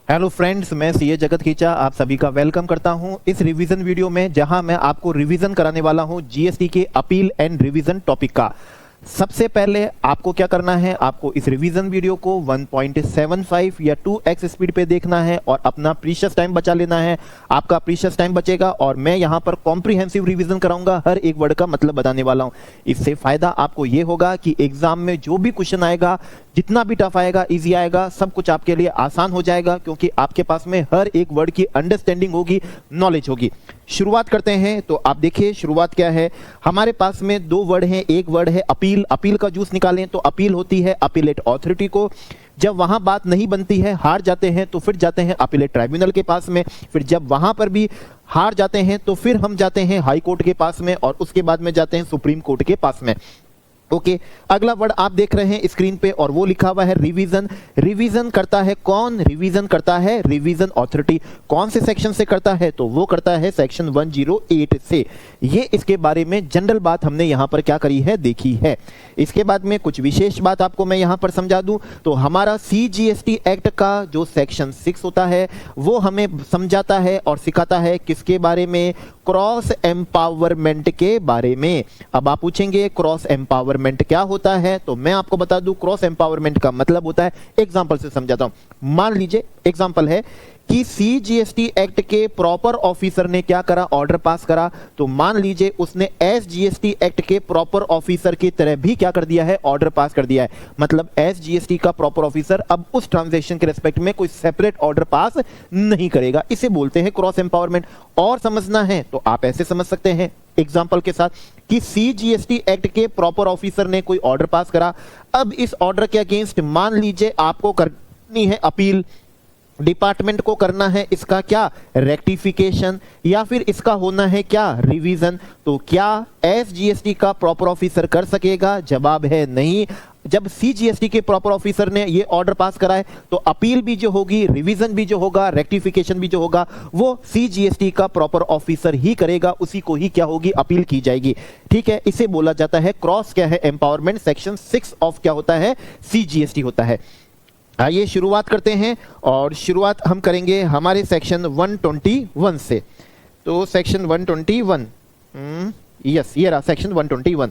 Hello friends, मैं CA जगत खींचा आप सभी का वेलकम करता हूं इस रिवीजन वीडियो में, जहां मैं आपको रिवीजन कराने वाला हूं जीएसटी के अपील एंड रिवीजन टॉपिक का। सबसे पहले आपको क्या करना है, आपको इस रिवीजन वीडियो को 1.75 या 2x स्पीड पे देखना है और अपना प्रीशियस टाइम बचा लेना है। आपका प्रीशियस टाइम बचेगा और मैं यहाँ पर कॉम्प्रिहेंसिव रिवीजन कराऊंगा, हर एक वर्ड का मतलब बताने वाला हूँ। इससे फायदा आपको ये होगा कि एग्जाम में जो भी क्वेश्चन आएगा, जितना भी टफ आएगा, इजी आएगा, सब कुछ आपके लिए आसान हो जाएगा, क्योंकि आपके पास में हर एक वर्ड की अंडरस्टैंडिंग होगी, नॉलेज होगी। शुरुआत करते हैं। तो आप देखिए शुरुआत क्या है, हमारे पास में दो वर्ड हैं। एक वर्ड है अपील। अपील का जूस निकालें तो अपील होती है अपीलेट ऑथोरिटी को। जब वहां बात नहीं बनती है, हार जाते हैं, तो फिर जाते हैं अपीलेट ट्राइब्यूनल के पास में। फिर जब वहां पर भी हार जाते हैं तो फिर हम जाते हैं हाई कोर्ट के पास में और उसके बाद में जाते हैं सुप्रीम कोर्ट के पास में। ओके, अगला वर्ड आप देख रहे हैं स्क्रीन पे और वो लिखा हुआ है रिवीजन। रिवीजन करता है कौन? रिवीजन करता है रिवीजन अथॉरिटी। कौन से सेक्शन से करता है? तो वो करता है सेक्शन 108 से। ये इसके बारे में जनरल बात हमने यहां पर क्या करी है, देखी है। इसके बाद में कुछ विशेष बात आपको मैं यहां पर समझा दूं तो हमारा CGST एक्ट का जो सेक्शन 6 होता है वो हमें समझाता है और सिखाता है किसके बारे में, क्रॉस एम्पावरमेंट के बारे में। अब आप पूछेंगे क्रॉस एम्पावरमेंट क्या होता है, तो मैं आपको बता दूं क्रॉस एम्पावरमेंट का मतलब होता है, एग्जांपल से समझाता हूं। मान लीजिए एग्जांपल है कि CGST एक्ट के प्रॉपर ऑफिसर ने क्या करा, ऑर्डर पास करा। तो मान लीजिए उसने SGST एक्ट के प्रॉपर ऑफिसर की तरह भी क्या कर दिया है, ऑर्डर पास कर दिया है। मतलब SGST का प्रॉपर ऑफिसर अब उस ट्रांजैक्शन के रेस्पेक्ट में कोई सेपरेट ऑर्डर पास नहीं करेगा। इसे बोलते हैं क्रॉस एम्पावरमेंट। और समझना है तो आप ऐसे समझ सकते हैं एग्जांपल के साथ कि CGST एक्ट के प्रॉपर ऑफिसर ने कोई ऑर्डर पास करा। अब इस ऑर्डर के अगेंस्ट मान लीजिए आपको करनी है अपील, डिपार्टमेंट को करना है इसका क्या, रेक्टिफिकेशन, या फिर इसका होना है क्या, रिवीजन। तो क्या SGST का प्रॉपर ऑफिसर कर सकेगा? जवाब है नहीं। जब CGST के प्रॉपर ऑफिसर ने ये ऑर्डर पास करा है तो अपील भी जो होगी, रिवीजन भी जो होगा, रेक्टिफिकेशन भी जो होगा, वो CGST का प्रॉपर ऑफिसर ही करेगा, उसी को ही क्या होगी, अपील की जाएगी। ठीक है, इसे बोला जाता है क्रॉस क्या है, एम्पावरमेंट। सेक्शन 6 ऑफ क्या होता है, CGST होता है। आइए शुरुआत करते हैं और शुरुआत हम करेंगे हमारे सेक्शन 121 से। तो सेक्शन 121, यस ये रहा सेक्शन 121।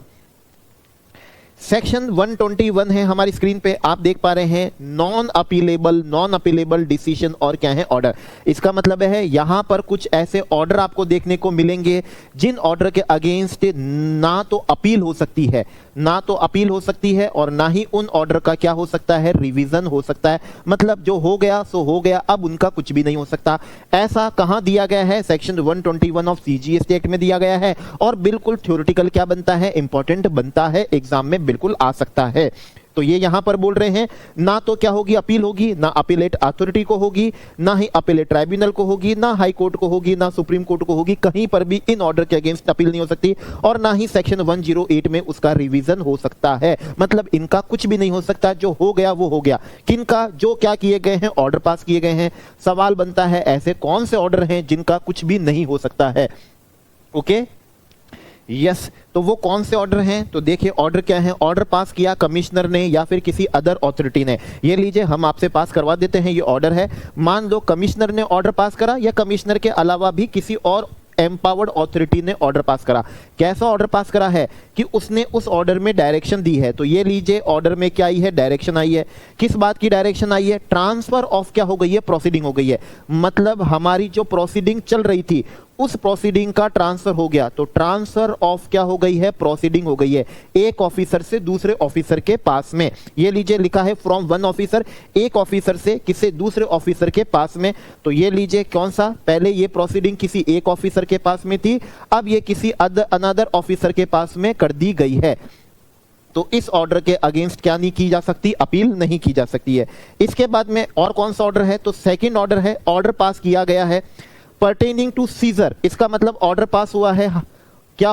सेक्शन 121 है हमारी स्क्रीन पे, आप देख पा रहे हैं नॉन अपीलेबल डिसीजन और क्या है, ऑर्डर। इसका मतलब है यहां पर कुछ ऐसे ऑर्डर आपको देखने को मिलेंगे जिन ऑर्डर के अगेंस्ट ना तो अपील हो सकती है और ना ही उन ऑर्डर का क्या हो सकता है, रिवीजन हो सकता है। मतलब जो हो गया सो हो गया, अब उनका कुछ भी नहीं हो सकता। ऐसा कहां दिया गया है, सेक्शन 121 ऑफ CGST एक्ट में दिया गया है और बिल्कुल थ्योरेटिकल क्या बनता है, इंपॉर्टेंट बनता है, एग्जाम में बिल्कुल आ सकता है। तो ये यहां पर बोल रहे हैं ना तो क्या होगी, अपील होगी, ना अपीलेट अथॉरिटी को होगी, ना ही अपीलेट ट्राइब्यूनल को होगी, ना हाई कोर्ट को होगी, ना सुप्रीम कोर्ट को होगी। कहीं पर भी इन ऑर्डर के अगेंस्ट अपील नहीं हो सकती और ना ही सेक्शन 108 में उसका रिवीजन हो सकता है। मतलब इनका कुछ भी नहीं हो सकता, जो हो गया वो हो गया। किनका, जो क्या किए गए हैं, ऑर्डर पास किए गए हैं। सवाल बनता है ऐसे कौन से ऑर्डर हैं जिनका कुछ भी नहीं हो सकता है। ओके, यस, तो वो कौन से ऑर्डर हैं? तो देखिए ऑर्डर क्या है, ऑर्डर पास किया कमिश्नर ने या फिर किसी अदर अथॉरिटी ने। ये लीजिए हम आपसे पास करवा देते हैं, ये ऑर्डर है। मान लो कमिश्नर ने ऑर्डर पास करा या कमिश्नर के अलावा भी किसी और एम्पावर्ड अथॉरिटी ने ऑर्डर पास करा। कैसा ऑर्डर पास करा है कि उसने उस ऑर्डर में डायरेक्शन दी है। तो ये लीजिए ऑर्डर में क्या आई है, डायरेक्शन आई है। किस बात की डायरेक्शन आई है, ट्रांसफर ऑफ क्या हो गई है, प्रोसीडिंग हो गई है। मतलब हमारी जो प्रोसीडिंग चल रही थी उस प्रोसीडिंग का ट्रांसफर हो गया। तो ट्रांसफर ऑफ क्या हो गई है, प्रोसीडिंग हो गई है, एक ऑफिसर से दूसरे ऑफिसर के पास में। ये लीजिए लिखा है फ्रॉम वन ऑफिसर, एक ऑफिसर से किसी दूसरे ऑफिसर के पास में। तो ये लीजिए कौन सा, पहले ये प्रोसीडिंग किसी एक ऑफिसर के पास में थी, अब ये किसी अनदर ऑफिसर के पास में कर दी गई है। तो इस ऑर्डर के अगेंस्ट क्या नहीं की जा सकती, अपील नहीं की जा सकती है। इसके बाद में और कौन सा ऑर्डर है, तो सेकंड ऑर्डर है, ऑर्डर पास किया गया है पर्टेनिंग टू सीजर। इसका मतलब ऑर्डर पास हुआ है, क्या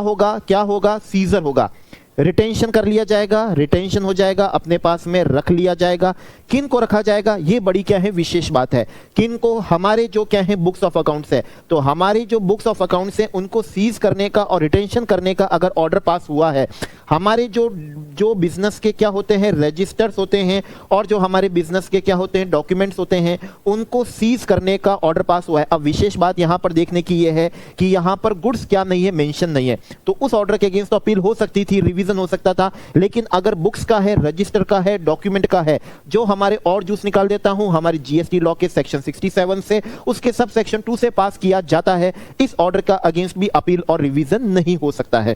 होगा, सीजर होगा। रिटेंशन कर लिया जाएगा, रिटेंशन हो जाएगा, अपने पास में रख लिया जाएगा। किन को रखा जाएगा, ये बड़ी क्या है विशेष बात है। किन को, हमारे जो क्या है बुक्स ऑफ अकाउंट्स है, तो हमारी जो बुक्स ऑफ अकाउंट्स है उनको सीज करने का और रिटेंशन करने का अगर ऑर्डर पास हुआ है, हमारे जो बिजनेस के क्या होते हैं रजिस्टर्स होते हैं और जो हमारे बिजनेस के क्या होते हैं डॉक्यूमेंट्स होते हैं, उनको सीज करने का ऑर्डर पास हुआ है। अब विशेष बात यहां पर देखने की यह है कि यहां पर गुड्स क्या नहीं है, मेंशन नहीं है, तो उस ऑर्डर के अगेंस्ट अपील हो सकती थी, रिवीजन हो सकता था। लेकिन अगर बुक्स का है, रजिस्टर का है, डॉक्यूमेंट का है, जो हमारे और जूस निकाल देता हूं हमारी जीएसटी लॉ के सेक्शन 67 से, उसके सब सेक्शन 2 से पास किया जाता है, इस ऑर्डर का अगेंस्ट भी अपील और रिवीजन नहीं हो सकता है।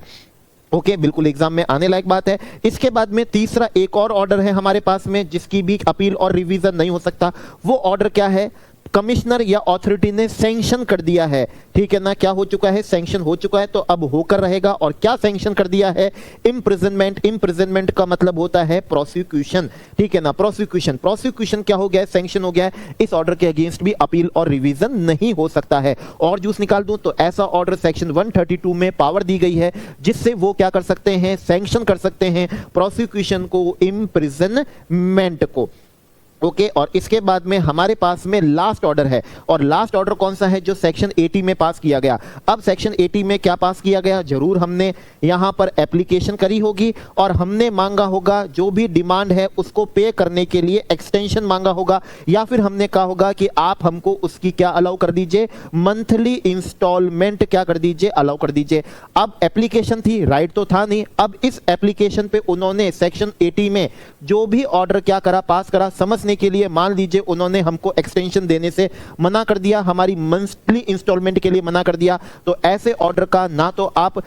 ओके, बिल्कुल एग्जाम में आने लायक बात है। इसके बाद में तीसरा एक और ऑर्डर है हमारे पास में जिसकी भी अपील और रिवीजन नहीं हो सकता। वो ऑर्डर क्या है, कमिश्नर या अथॉरिटी ने सैंक्शन कर दिया है, ठीक है ना, क्या हो चुका है, सैंक्शन हो चुका है, तो अब होकर रहेगा। और क्या सैंक्शन कर दिया है, इम्प्रिजनमेंट। इम्प्रिजनमेंट का मतलब होता है प्रोसिक्यूशन, ठीक है ना, प्रोसिक्यूशन। प्रोसिक्यूशन क्या हो गया है, सैंक्शन हो गया है, इस ऑर्डर के अगेंस्ट भी अपील और रिवीजन नहीं हो सकता है। और जूस निकाल दूं तो ऐसा ऑर्डर सेक्शन 132 में पावर दी गई है जिससे वो क्या कर सकते हैं, सैंक्शन कर सकते हैं प्रोसिक्यूशन को, इम्प्रिजनमेंट को। ओके, और इसके बाद में हमारे पास में लास्ट ऑर्डर है, और लास्ट ऑर्डर कौन सा है, जो सेक्शन 80 में पास किया गया। अब सेक्शन 80 में क्या पास किया गया, जरूर हमने यहां पर एप्लीकेशन करी होगी और हमने मांगा होगा जो भी डिमांड है उसको पे करने के लिए एक्सटेंशन मांगा होगा, या फिर हमने कहा होगा कि आप हमको उसकी क्या अलाउ कर दीजिए, मंथली इंस्टॉलमेंट क्या कर दीजिए, अलाउ कर दीजिए। अब एप्लीकेशन थी, राइट तो था नहीं। अब इस एप्लीकेशन पे उन्होंने सेक्शन 80 में जो भी ऑर्डर क्या करा, पास करा, समझने के लिए मान लीजिए उन्होंने हमको एक्सटेंशन देने से मना कर दिया, हमारी मंथली इंस्टॉलमेंट के लिए मना कर दिया, तो ऐसे ऑर्डर का ना तो आप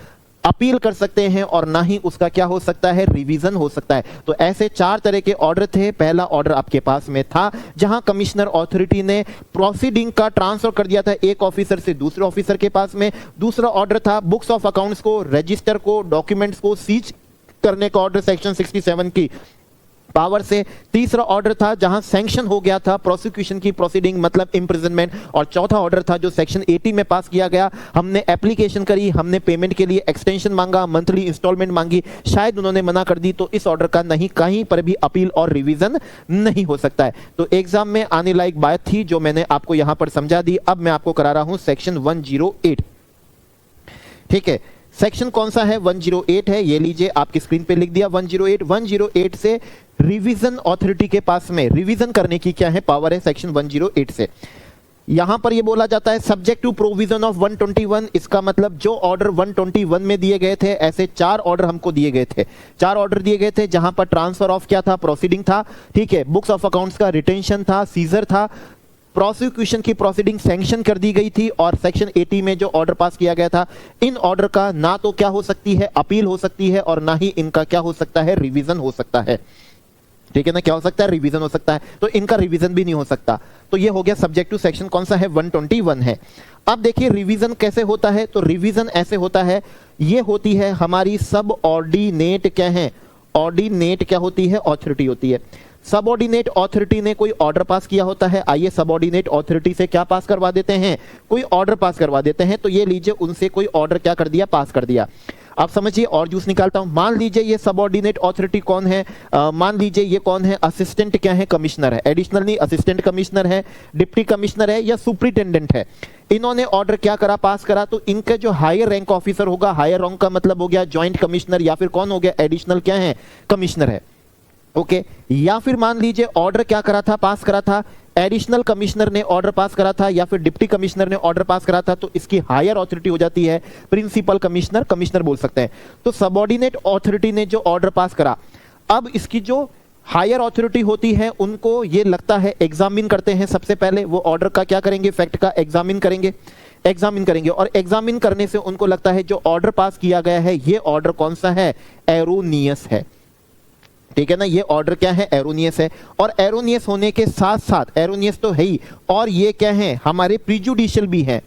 अपील कर सकते हैं और ना ही उसका क्या हो सकता है, रिवीजन हो सकता है। तो ऐसे 4 तरह के ऑर्डर थे। पहला ऑर्डर आपके पास में था जहां कमिश्नर अथॉरिटी ने प्रोसीडिंग का ट्रांसफर कर दिया था एक ऑफिसर से दूसरे ऑफिसर के पास में। दूसरा ऑर्डर था बुक्स ऑफ अकाउंट्स को, रजिस्टर को, डॉक्यूमेंट्स को सीज करने का ऑर्डर सेक्शन 67 की पावर से। तीसरा ऑर्डर था जहां सैंक्शन हो गया था प्रोसिक्यूशन की प्रोसीडिंग, मतलब इंप्रिजनमेंट। और चौथा ऑर्डर था जो सेक्शन 80 में पास किया गया, हमने एप्लीकेशन करी, हमने पेमेंट के लिए एक्सटेंशन मांगा, मंथली इंस्टॉलमेंट मांगी, शायद उन्होंने मना कर दी, तो इस ऑर्डर का नहीं कहीं पर भी अपील और रिवीजन नहीं हो सकता है। तो एग्जाम में आने लायक बात थी जो मैंने आपको यहां पर समझा दी। अब मैं आपको करा रहा हूं सेक्शन 108, ठीक है। सेक्शन कौन सा है, 108 है, ये लीजिए आपकी स्क्रीन पे लिख दिया 108। 108 से रिवीजन अथॉरिटी के पास में रिवीजन करने की क्या है, पावर है सेक्शन 108 से। यहां पर ये बोला जाता है सब्जेक्ट टू प्रोविजन ऑफ 121। इसका मतलब जो ऑर्डर 121 में दिए गए थे, ऐसे 4 ऑर्डर हमको दिए गए थे। 4 ऑर्डर दिए गए थे जहां पर ट्रांसफर ऑफ क्या था, प्रोसीडिंग था, ठीक है, बुक्स ऑफ अकाउंट्स का रिटेंशन था, सीजर था, प्रोसिक्यूशन की प्रोसीडिंग सैंक्शन कर दी गई थी, और सेक्शन 80 में जो ऑर्डर पास किया गया था, इन ऑर्डर का ना तो क्या हो सकती है, अपील हो सकती है, और ना ही इनका क्या हो सकता है, रिवीजन हो सकता है, ठीक है ना। क्या हो सकता है, रिवीजन हो सकता है, तो इनका रिवीजन भी नहीं हो सकता। तो ये हो गया सब्जेक्ट टू सेक्शन कौन सा है, 121 है। अब देखिए रिवीजन कैसे होता है, तो रिवीजन ऐसे होता है, ये होती है हमारी सब ऑर्डिनेट क्या है, ऑर्डिनेट क्या होती है, अथॉरिटी होती है। सबऑर्डिनेट अथॉरिटी ने कोई ऑर्डर पास किया होता है, आइए सबऑर्डिनेट अथॉरिटी से क्या पास करवा देते हैं, कोई ऑर्डर पास करवा देते हैं। तो ये लीजिए उनसे कोई ऑर्डर क्या कर दिया, पास कर दिया। आप समझिए और जूस निकालता हूं। मान लीजिए ये सबऑर्डिनेट अथॉरिटी कौन है, मान लीजिए ये कौन है, असिस्टेंट क्या है, कमिश्नर है, एडिशनल नहीं असिस्टेंट कमिश्नर है, डिप्टी कमिश्नर है, या सुपरिटेंडेंट है। इन्होंने ऑर्डर क्या करा, पास करा, तो इनका जो हायर रैंक ऑफिसर होगा, हायर रैंक का मतलब हो गया ज्वाइंट कमिश्नर, या फिर कौन हो गया, एडिशनल क्या है, कमिश्नर है, ओके। या फिर मान लीजिए ऑर्डर क्या करा था, पास करा था, एडिशनल कमिश्नर ने ऑर्डर पास करा था, या फिर डिप्टी कमिश्नर ने ऑर्डर पास करा था, तो इसकी हायर अथॉरिटी हो जाती है प्रिंसिपल कमिश्नर, कमिश्नर बोल सकते हैं। तो सबऑर्डिनेट अथॉरिटी ने जो ऑर्डर पास करा, अब इसकी जो हायर अथॉरिटी होती है उनको ये लगता है एग्जामिन करते हैं। सबसे पहले वो ऑर्डर का क्या करेंगे, फैक्ट का एग्जामिन करेंगे, एग्जामिन करेंगे, और एग्जामिन करने से उनको लगता है जो ऑर्डर पास किया गया है ये ऑर्डर कौन सा है, एरोनियस है, ठीक है ना। ये ऑर्डर क्या है, एरोनियस है। और एरोनियस होने के साथ साथ, एरोनियस तो है ही, और ये क्या है, हमारे प्रीजुडिशियल भी है,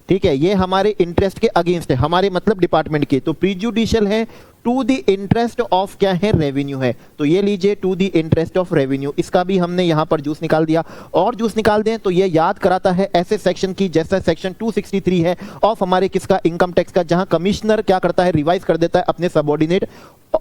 ठीक है, ये हमारे इंटरेस्ट के अगेंस्ट है, हमारे मतलब डिपार्टमेंट के, तो प्रीजुडिशियल है, टू द इंटरेस्ट ऑफ क्या है, रेवेन्यू है। तो ये लीजिए to the interest of revenue, इसका भी हमने यहां पर जूस निकाल दिया। और जूस निकाल दें तो ये याद कराता है ऐसे सेक्शन की जैसा सेक्शन 263 है ऑफ हमारे किसका, इनकम टैक्स का, जहां कमिश्नर क्या करता है, रिवाइज कर देता है अपने सबऑर्डिनेट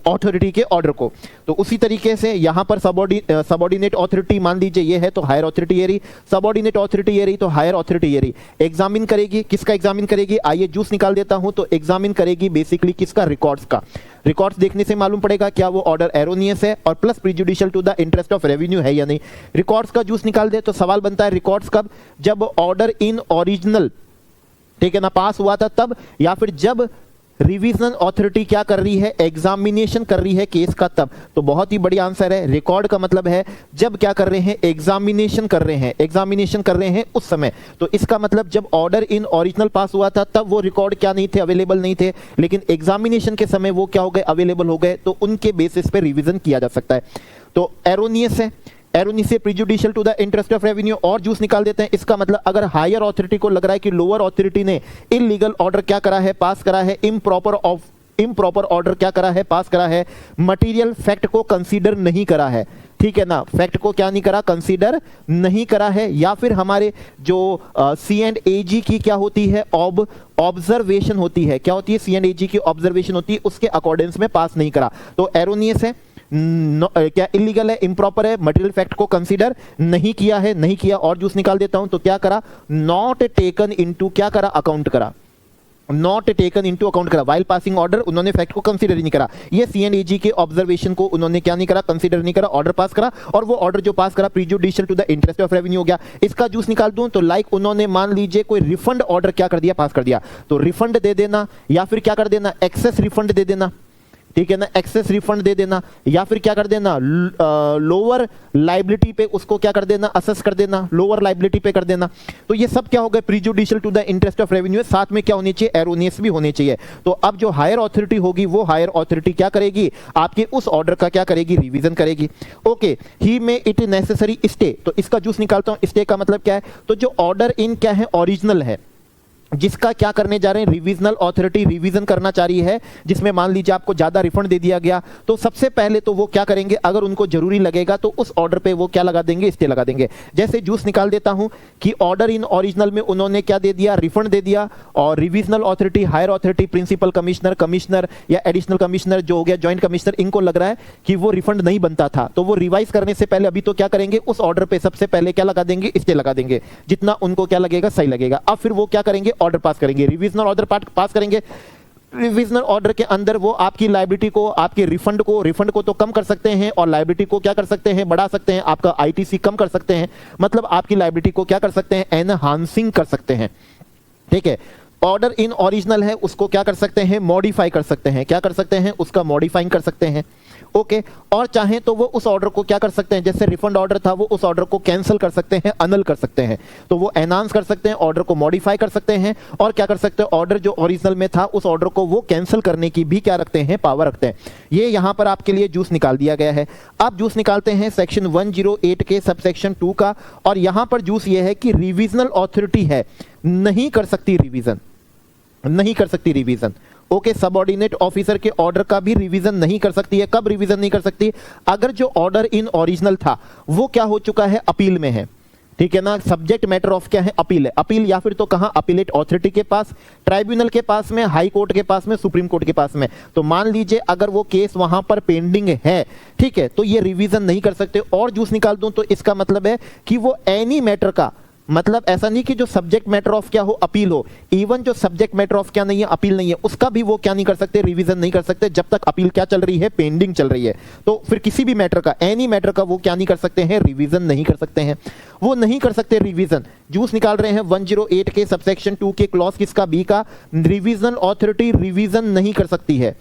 अथॉरिटी के ऑर्डर को। तो उसी तरीके से यहां पर सबऑर्डिनेट अथॉरिटी मान लीजिए ये है तो हायर अथॉरिटी ये रही, सबऑर्डिनेट अथॉरिटी ये रही तो हायर अथॉरिटी ये रही। एग्जामिन करेगी, किसका एग्जामिन करेगी, आइए जूस निकाल देता हूं। तो एग्जामिन करेगी बेसिकली किसका, रिकॉर्ड्स का। रिकॉर्ड्स देखने से मालूम पड़ेगा क्या वो ऑर्डर एरोनियस है और plus prejudicial to the interest of revenue है या नहीं। रिकॉर्ड्स का जूस निकाल दे तो सवाल बनता है रिकॉर्ड्स कब, जब ऑर्डर इन ओरिजिनल, ठीक है ना, पास हुआ था तब, या फिर जब रिवीजन अथॉरिटी क्या कर रही है, एग्जामिनेशन कर रही है केस का तब। तो बहुत ही बढ़िया आंसर है। रिकॉर्ड का मतलब है जब क्या कर रहे हैं, एग्जामिनेशन कर रहे हैं, एग्जामिनेशन कर रहे हैं उस समय। तो इसका मतलब जब ऑर्डर इन ओरिजिनल पास हुआ था तब वो रिकॉर्ड क्या नहीं थे, अवेलेबल नहीं थे, लेकिन एग्जामिनेशन के समय वो क्या हो गए, अवेलेबल हो गए। तो उनके बेसिस पे रिवीजन किया जा सकता है। तो एरोनियस है, एरोनियस से prejudicial to the interest of revenue. और जूस निकाल देते हैं, इसका मतलब अगर हायर अथॉरिटी को लग रहा है कि लोअर अथॉरिटी ने इलीगल ऑर्डर क्या करा है, पास करा है, इम्प्रॉपर ऑर्डर क्या करा है, पास करा है, मटेरियल फैक्ट को कंसीडर नहीं करा है, ठीक है ना, फैक्ट को क्या नहीं करा, कंसीडर नहीं करा है, या फिर हमारे जो C&AG की क्या होती है, ऑब्जर्वेशन होती है, क्या होती है, C&AG की ऑब्जर्वेशन होती है, उसके अकॉर्डेंस में पास नहीं करा। तो एरोनियस है, क्या इलीगल है, इंप्रॉपर है, मटेरियल फैक्ट को कंसीडर नहीं किया है, नहीं किया। और जूस निकाल देता हूं तो क्या करा, नॉट टेकन इनटू, क्या करा, अकाउंट करा, नॉट टेकन इनटू अकाउंट करा। वाइल पासिंग ऑर्डर उन्होंने फैक्ट को कंसीडर ही नहीं करा। ये C&AG के ऑब्जर्वेशन को उन्होंने क्या नहीं करा, कंसीडर नहीं करा, ऑर्डर पास करा, और वो ऑर्डर जो पास करा prejudicial to the interest of revenue हो गया। इसका जूस निकाल दूं तो लाइक उन्होंने मान लीजिए कोई रिफंड ऑर्डर क्या कर दिया, पास कर दिया, तो रिफंड दे देना, या फिर क्या कर देना, एक्सेस रिफंड दे देना, ठीक है ना, एक्सेस रिफंड दे देना, या फिर क्या कर देना, लोअर लाइबिलिटी पे उसको क्या कर देना, असेस कर देना, लोअर लाइबिलिटी पे कर देना। तो ये सब क्या हो गए, prejudicial to the interest of revenue. साथ में क्या होनी चाहिए, एरोनियस भी होने चाहिए। तो अब जो हायर अथॉरिटी होगी वो हायर अथॉरिटी क्या करेगी, आपके उस ऑर्डर का क्या करेगी, रिवीजन करेगी। ओके, ही में इट नेसेसरी स्टे, तो इसका जूस निकालता हूं। स्टे का मतलब क्या है, तो जो ऑर्डर इन क्या है, ओरिजिनल है, जिसका क्या करने जा रहे हैं, रिवीजनल अथॉरिटी रिवीजन करना चाह रही है, जिसमें मान लीजिए आपको ज्यादा रिफंड दे दिया गया, तो सबसे पहले तो वो क्या करेंगे, अगर उनको जरूरी लगेगा तो उस ऑर्डर पे वो क्या लगा देंगे, स्टे लगा देंगे। जैसे जूस निकाल देता हूं कि ऑर्डर इन ओरिजिनल में उन्होंने क्या दे दिया, रिफंड दे दिया, और revisional authority, higher authority, principal commissioner, commissioner या एडिशनल कमिश्नर जो हो गया ज्वाइंट कमिश्नर, इनको लग रहा है कि वो रिफंड नहीं बनता था, तो वो रिवाइज करने से पहले अभी तो क्या करेंगे, उस ऑर्डर पे सबसे पहले क्या लगा देंगे, स्टे लगा देंगे, जितना उनको क्या लगेगा, सही लगेगा। अब फिर वो क्या करेंगे, ऑर्डर पास करेंगे, रिवीजनल ऑर्डर पास करेंगे। रिवीजनल ऑर्डर के अंदर वो आपकी लायबिलिटी को, आपके रिफंड को तो कम कर सकते हैं, और लायबिलिटी को क्या कर सकते हैं, बढ़ा सकते हैं, आपका ITC कम कर सकते हैं, मतलब आपकी लायबिलिटी को क्या कर सकते हैं, एनहांसिंग कर सकते हैं, ठीक है। ऑर्डर इन ओरिजिनल है, उसको क्या कर सकते हैं, मॉडिफाई कर सकते हैं, क्या कर सकते हैं, उसका मॉडिफाइंग कर सकते हैं, ओके। और चाहें तो वो उस ऑर्डर को क्या कर सकते हैं, जैसे रिफंड ऑर्डर था, वो उस ऑर्डर को कैंसिल कर सकते हैं, अनल कर सकते हैं, तो वो एनहांस कर सकते हैं, ऑर्डर को मॉडिफाई कर सकते हैं, और क्या कर सकते हैं, ऑर्डर जो ओरिजिनल में था उस ऑर्डर को वो कैंसिल करने की भी क्या रखते हैं, पावर रखते हैं। ये यहां पर आपके लिए जूस निकाल दिया गया है। अब जूस निकालते हैं सेक्शन 108 के सबसेक्शन 2 का, और यहां पर जूस ये है कि रिवीजनल अथॉरिटी है, नहीं कर सकती रिवीजन, नहीं कर सकती रिवीजन, ओके। सबऑर्डिनेट ऑफिसर के ऑर्डर का भी रिवीजन नहीं कर सकती है। कब रिवीजन नहीं कर सकती, अगर जो ऑर्डर इन ओरिजिनल था वो क्या हो चुका है, अपील में है, ठीक है ना, सब्जेक्ट मैटर ऑफ क्या है, अपील है। अपील या फिर तो कहां, अपीलेट अथॉरिटी के पास, ट्राइब्यूनल के पास में, हाई कोर्ट के पास में, सुप्रीम कोर्ट के पास में। तो मान लीजिए अगर वो केस वहां पर पेंडिंग है, ठीक है, तो ये रिवीजन नहीं कर सकते। और जूस निकाल दूं तो इसका मतलब है कि वो एनी मैटर का, मतलब ऐसा नहीं कि जो सब्जेक्ट मैटर ऑफ क्या हो, अपील हो, इवन जो सब्जेक्ट मैटर ऑफ क्या नहीं है, अपील नहीं है, उसका भी वो क्या नहीं कर सकते, रिवीजन नहीं कर सकते, जब तक अपील क्या चल रही है, पेंडिंग चल रही है। तो फिर किसी भी मैटर का, एनी मैटर का वो क्या नहीं कर सकते हैं, रिवीजन नहीं कर सकते हैं, वो नहीं कर सकते रिवीजन। जूस निकाल रहे हैं 108 के सबसेक्शन 2 के क्लॉज किसका, बी का, रिवीजन अथॉरिटी रिवीजन नहीं कर सकती है,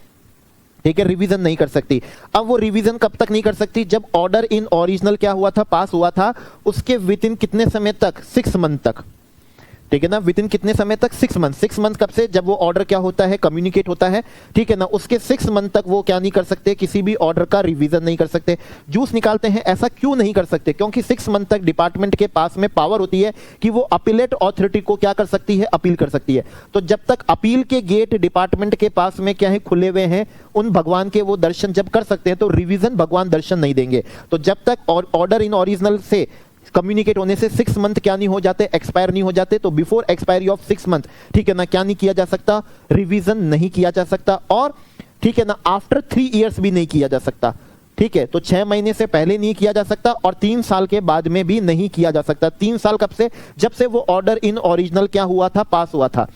ठीक है, रिवीजन नहीं कर सकती। अब वो रिवीजन कब तक नहीं कर सकती, जब ऑर्डर इन ओरिजिनल क्या हुआ था, पास हुआ था, उसके विद इन कितने समय तक, 6 मंथ तक, ठीक है ना, विद इन कितने समय तक, 6 मंथ। 6 मंथ कब से, जब वो ऑर्डर क्या होता है, कम्युनिकेट होता है, ठीक है ना, उसके 6 मंथ तक वो क्या नहीं कर सकते, किसी भी ऑर्डर का रिवीजन नहीं कर सकते, जूस निकालते हैं। ऐसा क्यों नहीं कर सकते, क्योंकि 6 मंथ तक डिपार्टमेंट के पास में पावर होती है कि वो अपीलेट अथॉरिटी को क्या कर सकती है, अपील कर सकती है। तो जब तक अपील के गेट डिपार्टमेंट के पास में क्या है, खुले हुए हैं, उन भगवान के वो दर्शन जब कर सकते हैं, तो रिवीजन भगवान दर्शन नहीं देंगे। तो जब तक ऑर्डर इन ओरिजिनल से कम्युनिकेट होने से 6 मंथ क्या नहीं हो जाते, एक्सपायर नहीं हो जाते, तो बिफोर एक्सपायरी ऑफ 6 मंथ, ठीक है ना, क्या नहीं किया जा सकता, रिवीजन नहीं किया जा सकता। और ठीक है ना, आफ्टर 3 इयर्स भी नहीं किया जा सकता। ठीक है, तो 6 महीने से पहले नहीं किया जा सकता और 3 साल के बाद में भी नहीं किया जा सकता। 3 साल कब से, जब से वो ऑर्डर इन ओरिजिनल क्या हुआ था, पास हुआ था।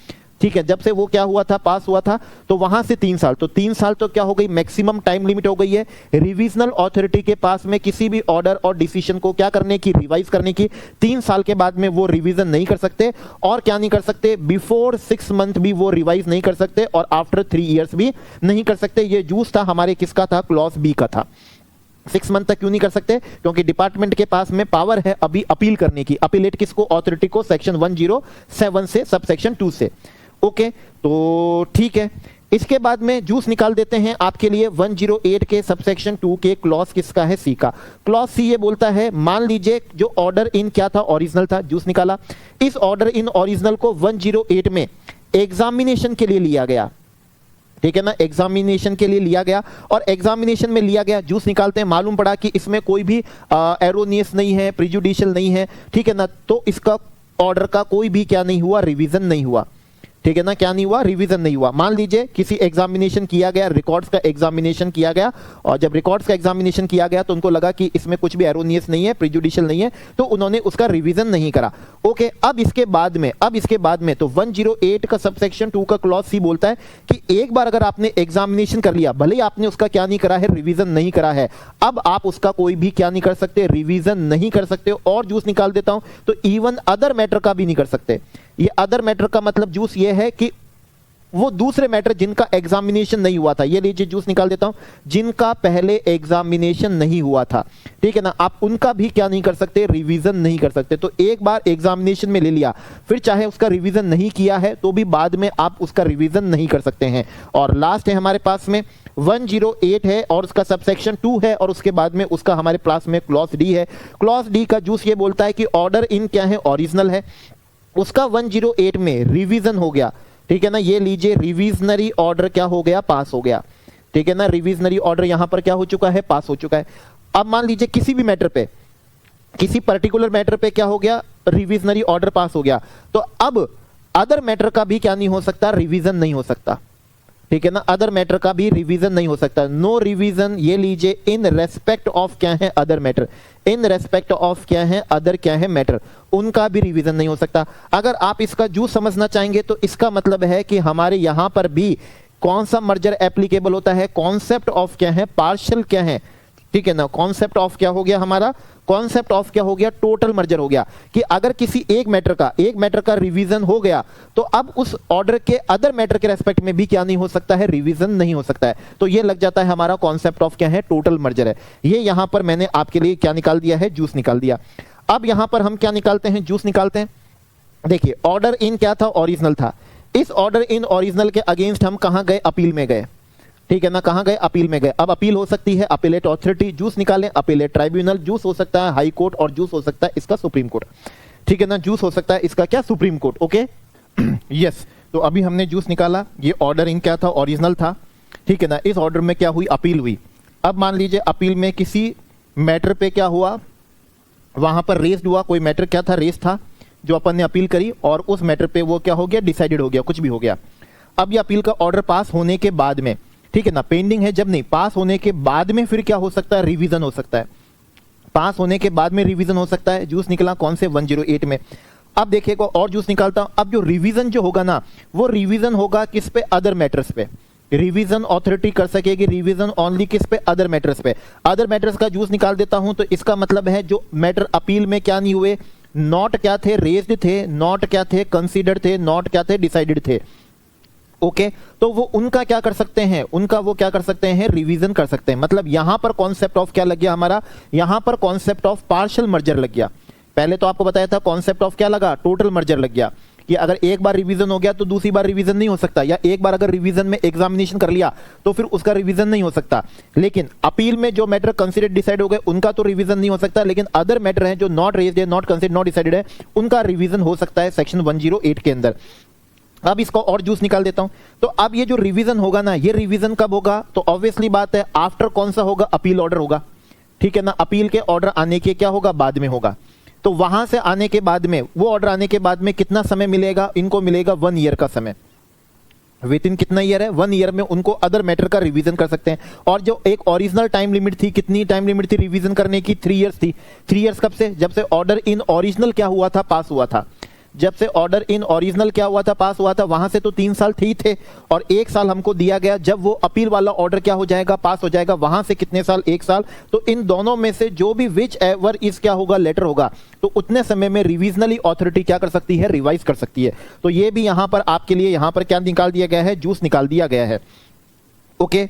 ठीक है, जब से वो क्या हुआ था, पास हुआ था, तो वहां से 3 साल, तो 3 साल तो क्या हो गई, मैक्सिमम टाइम लिमिट हो गई है रिवीजनल अथॉरिटी के पास में किसी भी ऑर्डर और डिसीजन को क्या करने की, रिवाइज करने की। 3 साल के बाद में वो रिवीजन नहीं कर सकते और क्या नहीं कर सकते, बिफोर 6 मंथ भी वो रिवाइज नहीं कर सकते और आफ्टर 3 इयर्स भी नहीं कर सकते। ये जूस था हमारे किसका था, क्लॉज बी का था। 6 मंथ तक क्यों नहीं कर सकते, क्योंकि डिपार्टमेंट के पास में पावर है अभी अपील करने की। अपीलेट किसको, अथॉरिटी को, सेक्शन 107 से, सब सेक्शन 2 से। ओके, तो ठीक है, इसके बाद में जूस निकाल देते हैं आपके लिए 108 के सबसेक्शन 2 के क्लॉज किसका है, सी का। क्लॉज सी ये बोलता है, मान लीजिए जो ऑर्डर इन क्या था, ओरिजिनल था, जूस निकाला। इस ऑर्डर इन ओरिजिनल को 108 में एग्जामिनेशन के लिए लिया गया। ठीक है ना, एग्जामिनेशन के लिए लिया गया और एग्जामिनेशन में लिया गया, जूस निकालते हैं, मालूम पड़ा कि इसमें कोई भी एरोनियस नहीं है, प्रिजुडिशियल नहीं है। ठीक है ना, तो इसका ऑर्डर का कोई भी क्या नहीं हुआ, रिवीजन नहीं हुआ। ठीक है ना, क्या नहीं हुआ, रिवीजन नहीं हुआ। मान लीजिए किसी एग्जामिनेशन किया गया, रिकॉर्ड्स का एग्जामिनेशन किया गया और जब रिकॉर्ड्स का एग्जामिनेशन किया गया तो उनको लगा कि इसमें कुछ भी एरोनियस नहीं है, प्रिजुडिशियल नहीं है, तो उन्होंने उसका रिवीजन नहीं करा। ओके, अब इसके बाद में तो 108 का सबसेक्शन 2 का क्लॉज सी बोलता है कि एक बार अगर आपने एग्जामिनेशन कर लिया, भले ही आपने उसका क्या नहीं करा है, रिवीजन नहीं करा है, अब आप उसका कोई भी क्या नहीं कर सकते, रिवीजन नहीं कर सकते। और जूस निकाल देता हूं, तो इवन अदर मैटर का भी नहीं कर सकते। ये अदर मैटर का मतलब जूस ये है कि वो दूसरे मैटर जिनका एग्जामिनेशन नहीं हुआ था, ये लीजिए जूस निकाल देता हूं, जिनका पहले एग्जामिनेशन नहीं हुआ था, ठीक है ना, आप उनका भी क्या नहीं कर सकते, रिवीजन नहीं कर सकते। तो एक बार एग्जामिनेशन में ले लिया, फिर चाहे उसका रिवीजन नहीं किया है तो भी बाद में आप उसका रिवीजन नहीं कर सकते हैं। और लास्ट है हमारे पास में 108 है और उसका सबसेक्शन 2 है और उसके बाद में उसका हमारे पास में क्लॉज डी है। क्लॉज डी का जूस ये बोलता है कि ऑर्डर इन क्या है, ओरिजिनल है, उसका 108 में रिवीजन हो गया। ठीक है ना, ये लीजिए रिवीजनरी ऑर्डर क्या हो गया, पास हो गया। ठीक है ना, रिवीजनरी ऑर्डर यहां पर क्या हो चुका है, पास हो चुका है। अब मान लीजिए किसी भी मैटर पे, किसी पर्टिकुलर मैटर पे क्या हो गया, रिवीजनरी ऑर्डर पास हो गया, तो अब अदर मैटर का भी क्या नहीं हो सकता, रिवीजन नहीं हो सकता। ठीक है ना, अदर मैटर का भी रिवीजन नहीं हो सकता। नो रिवीजन, ये लीजिए इन रेस्पेक्ट ऑफ क्या है, other matter, in respect of क्या है, अदर क्या है, मैटर, उनका भी रिवीजन नहीं हो सकता। अगर आप इसका जूस समझना चाहेंगे तो इसका मतलब है कि हमारे यहां पर भी कौन सा मर्जर एप्लीकेबल होता है, कॉन्सेप्ट ऑफ क्या है, पार्शियल क्या है। ठीक है ना, कॉन्सेप्ट ऑफ क्या हो गया हमारा, कॉन्सेप्ट ऑफ क्या हो गया, टोटल मर्जर हो गया। कि अगर किसी एक मैटर का रिवीजन हो गया तो अब उस ऑर्डर के अदर मैटर के रेस्पेक्ट में भी क्या नहीं हो सकता है, रिवीजन नहीं हो सकता है। तो ये लग जाता है हमारा कॉन्सेप्ट ऑफ क्या है, टोटल मर्जर है। ये यहां पर मैंने आपके लिए क्या निकाल दिया है, जूस निकाल दिया। अब यहां पर हम क्या निकालते हैं, जूस निकालते हैं। देखिए ऑर्डर इन क्या था, ओरिजिनल था। इस ऑर्डर इन ओरिजिनल के अगेंस्ट हम कहां गए, अपील में गए। ठीक है ना, कहां गए, अपील में गए। अब अपील हो सकती है अपीलेट अथॉरिटी, जूस निकालें, अपीलेट ट्राइब्यूनल, जूस हो सकता है हाई कोर्ट और जूस हो सकता है इसका सुप्रीम कोर्ट। ठीक है ना, जूस हो सकता है इसका क्या, सुप्रीम कोर्ट। ओके यस, तो अभी हमने जूस निकाला, ये ऑर्डर इन क्या था, ओरिजिनल था। ठीक है ना, इस ऑर्डर में क्या हुई, अपील हुई। अब मान लीजिए अपील में किसी मैटर पे क्या हुआ, वहां पर रेस्ड हुआ, कोई मैटर क्या था, रेस था, जो अपन ने अपील करी और उस मैटर पे वो क्या हो गया, डिसाइडेड हो गया, कुछ भी हो गया। अब ये अपील का ऑर्डर पास होने के बाद में, ठीक है ना, पेंडिंग है जब नहीं, पास होने के बाद में फिर क्या हो सकता है, रिवीजन हो सकता है। पास होने के बाद में रिवीजन हो सकता है। जूस निकला कौन से, 108 में। अब देखिएगा और जूस निकालता हूं। अब जो रिवीजन जो होगा ना, वो रिवीजन होगा किस पे, अदर मैटर्स पे। रिवीजन अथॉरिटी कर सकेगी रिवीजन ओनली किस पे, अदर मैटर्स पे। अदर मैटर्स का जूस निकाल देता हूं, तो इसका मतलब है जो मैटर अपील में क्या नहीं हुए, नॉट क्या थे, रेज्ड थे, नॉट क्या थे, कंसीडर्ड थे, नॉट क्या थे, डिसाइडेड थे। ओके, तो वो उनका क्या कर सकते हैं, उनका वो क्या कर सकते हैं, रिवीजन कर सकते हैं। मतलब यहां पर कॉन्सेप्ट ऑफ क्या लग गया हमारा, यहां पर कॉन्सेप्ट ऑफ पार्शियल मर्जर लग गया। पहले तो आपको बताया था कॉन्सेप्ट ऑफ क्या लगा, टोटल मर्जर लग गया। कि अगर एक बार रिवीजन हो गया तो दूसरी बार रिवीजन नहीं हो सकता, या एक बार अगर रिवीजन में एग्जामिनेशन कर लिया तो फिर उसका रिवीजन नहीं हो सकता। लेकिन अपील में जो मैटर कंसिडर्ड डिसाइड हो गए उनका तो रिवीजन नहीं हो सकता, लेकिन अदर मैटर हैं जो नॉट रेज्ड है, नॉट कंसिडर्ड, नॉट डिसाइडेड है, उनका रिवीजन हो सकता है सेक्शन 108 के अंदर। अब इसको और जूस निकाल देता हूं। तो अब ये जो रिवीजन होगा ना, ये रिवीजन कब होगा? तो ऑब्वियसली बात है आफ्टर कौन सा होगा? अपील ऑर्डर होगा, ठीक है ना। अपील के ऑर्डर आने के क्या होगा? बाद में होगा। तो वहां से आने के बाद में, वो ऑर्डर आने के बाद में कितना समय मिलेगा? इनको मिलेगा 1 ईयर का समय। विद इन कितना ईयर है? 1 ईयर में उनको अदर मैटर का रिवीजन कर सकते हैं। और जो एक ओरिजिनल टाइम लिमिट थी, कितनी टाइम लिमिट थी रिवीजन करने की? 3 ईयर्स थी। 3 ईयर्स कब से? जब से ऑर्डर इन ओरिजिनल क्या हुआ था? पास हुआ था। जब से ऑर्डर इन ओरिजिनल क्या हुआ था? पास हुआ था। वहां से तो 3 साल थे ही थे, और 1 साल हमको दिया गया जब वो अपील वाला ऑर्डर क्या हो जाएगा? पास हो जाएगा। वहां से कितने साल? 1 साल। तो इन दोनों में से जो भी विच एवर इस क्या होगा? लेटर होगा, तो उतने समय में रिवीजनली अथॉरिटी क्या कर सकती है? रिवाइज कर सकती है। तो ये भी यहां पर आपके लिए यहां पर क्या निकाल दिया गया है? जूस निकाल दिया गया है। ओके,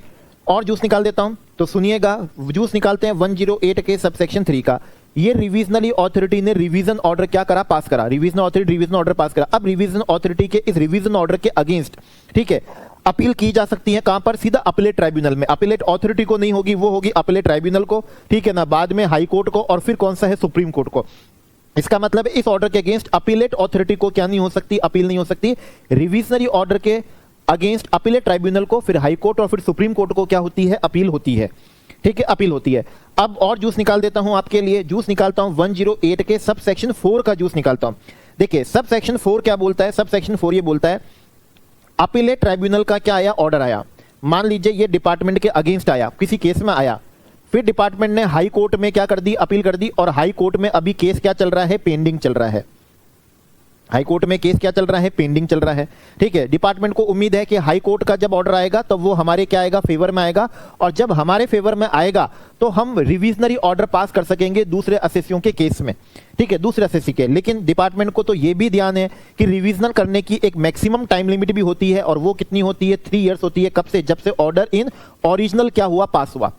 और जूस निकाल देता हूं, तो सुनिएगा। जूस निकालते हैं 108 के सबसेक्शन 3 का। ये रिवीजनली अथॉरिटी ने रिवीजन ऑर्डर क्या करा? पास करा। Revision authority revision order pass करा। अब रिवीजन अथॉरिटी के इस रिवीजन ऑर्डर के अगेंस्ट, ठीक है, अपील की जा सकती है। कहां पर? सीधा अपीलेट ट्राइब्यूनल में। अपीलेट अथॉरिटी को नहीं होगी, वो होगी अपीलेट ट्राइब्यूनल को, ठीक है ना। बाद में हाई कोर्ट को, और फिर कौन सा है? सुप्रीम कोर्ट को। इसका मतलब इस ऑर्डर के अगेंस्ट अपीलेट अथॉरिटी को क्या नहीं हो सकती? अपील नहीं हो सकती। रिवीजनरी ऑर्डर के अगेंस्ट अपीलेट ट्राइब्यूनल को, फिर हाई कोर्ट और फिर सुप्रीम कोर्ट को क्या होती है? अपील होती है, ठीक है, अपील होती है। अब और जूस निकाल देता हूं आपके लिए। जूस निकालता हूं 108 के सब सेक्शन 4 का जूस निकालता हूं। देखिए सब सेक्शन 4 क्या बोलता है? सब सेक्शन 4 ये बोलता है, अपीलेट ट्राइब्यूनल का क्या आया? ऑर्डर आया। मान लीजिए ये डिपार्टमेंट के अगेंस्ट आया, किसी केस में आया, फिर डिपार्टमेंट ने हाई कोर्ट में क्या कर दी? अपील कर दी। और हाई कोर्ट में अभी केस क्या चल रहा है? पेंडिंग चल रहा है। हाई कोर्ट में केस क्या चल रहा है? पेंडिंग चल रहा है, ठीक है। डिपार्टमेंट को उम्मीद है कि हाई कोर्ट का जब ऑर्डर आएगा तब वो हमारे क्या आएगा? फेवर में आएगा। और जब हमारे फेवर में आएगा तो हम रिवीजनरी ऑर्डर पास कर सकेंगे दूसरे असेसियों के केस में, ठीक है, दूसरे असेसी के। लेकिन डिपार्टमेंट को तो ये भी ध्यान है कि रिवीजन करने की एक मैक्सिमम टाइम लिमिट भी होती है, और वो कितनी होती है? 3 ईयर्स होती है। कब से? जब से ऑर्डर इन ओरिजिनल क्या हुआ? पास हुआ,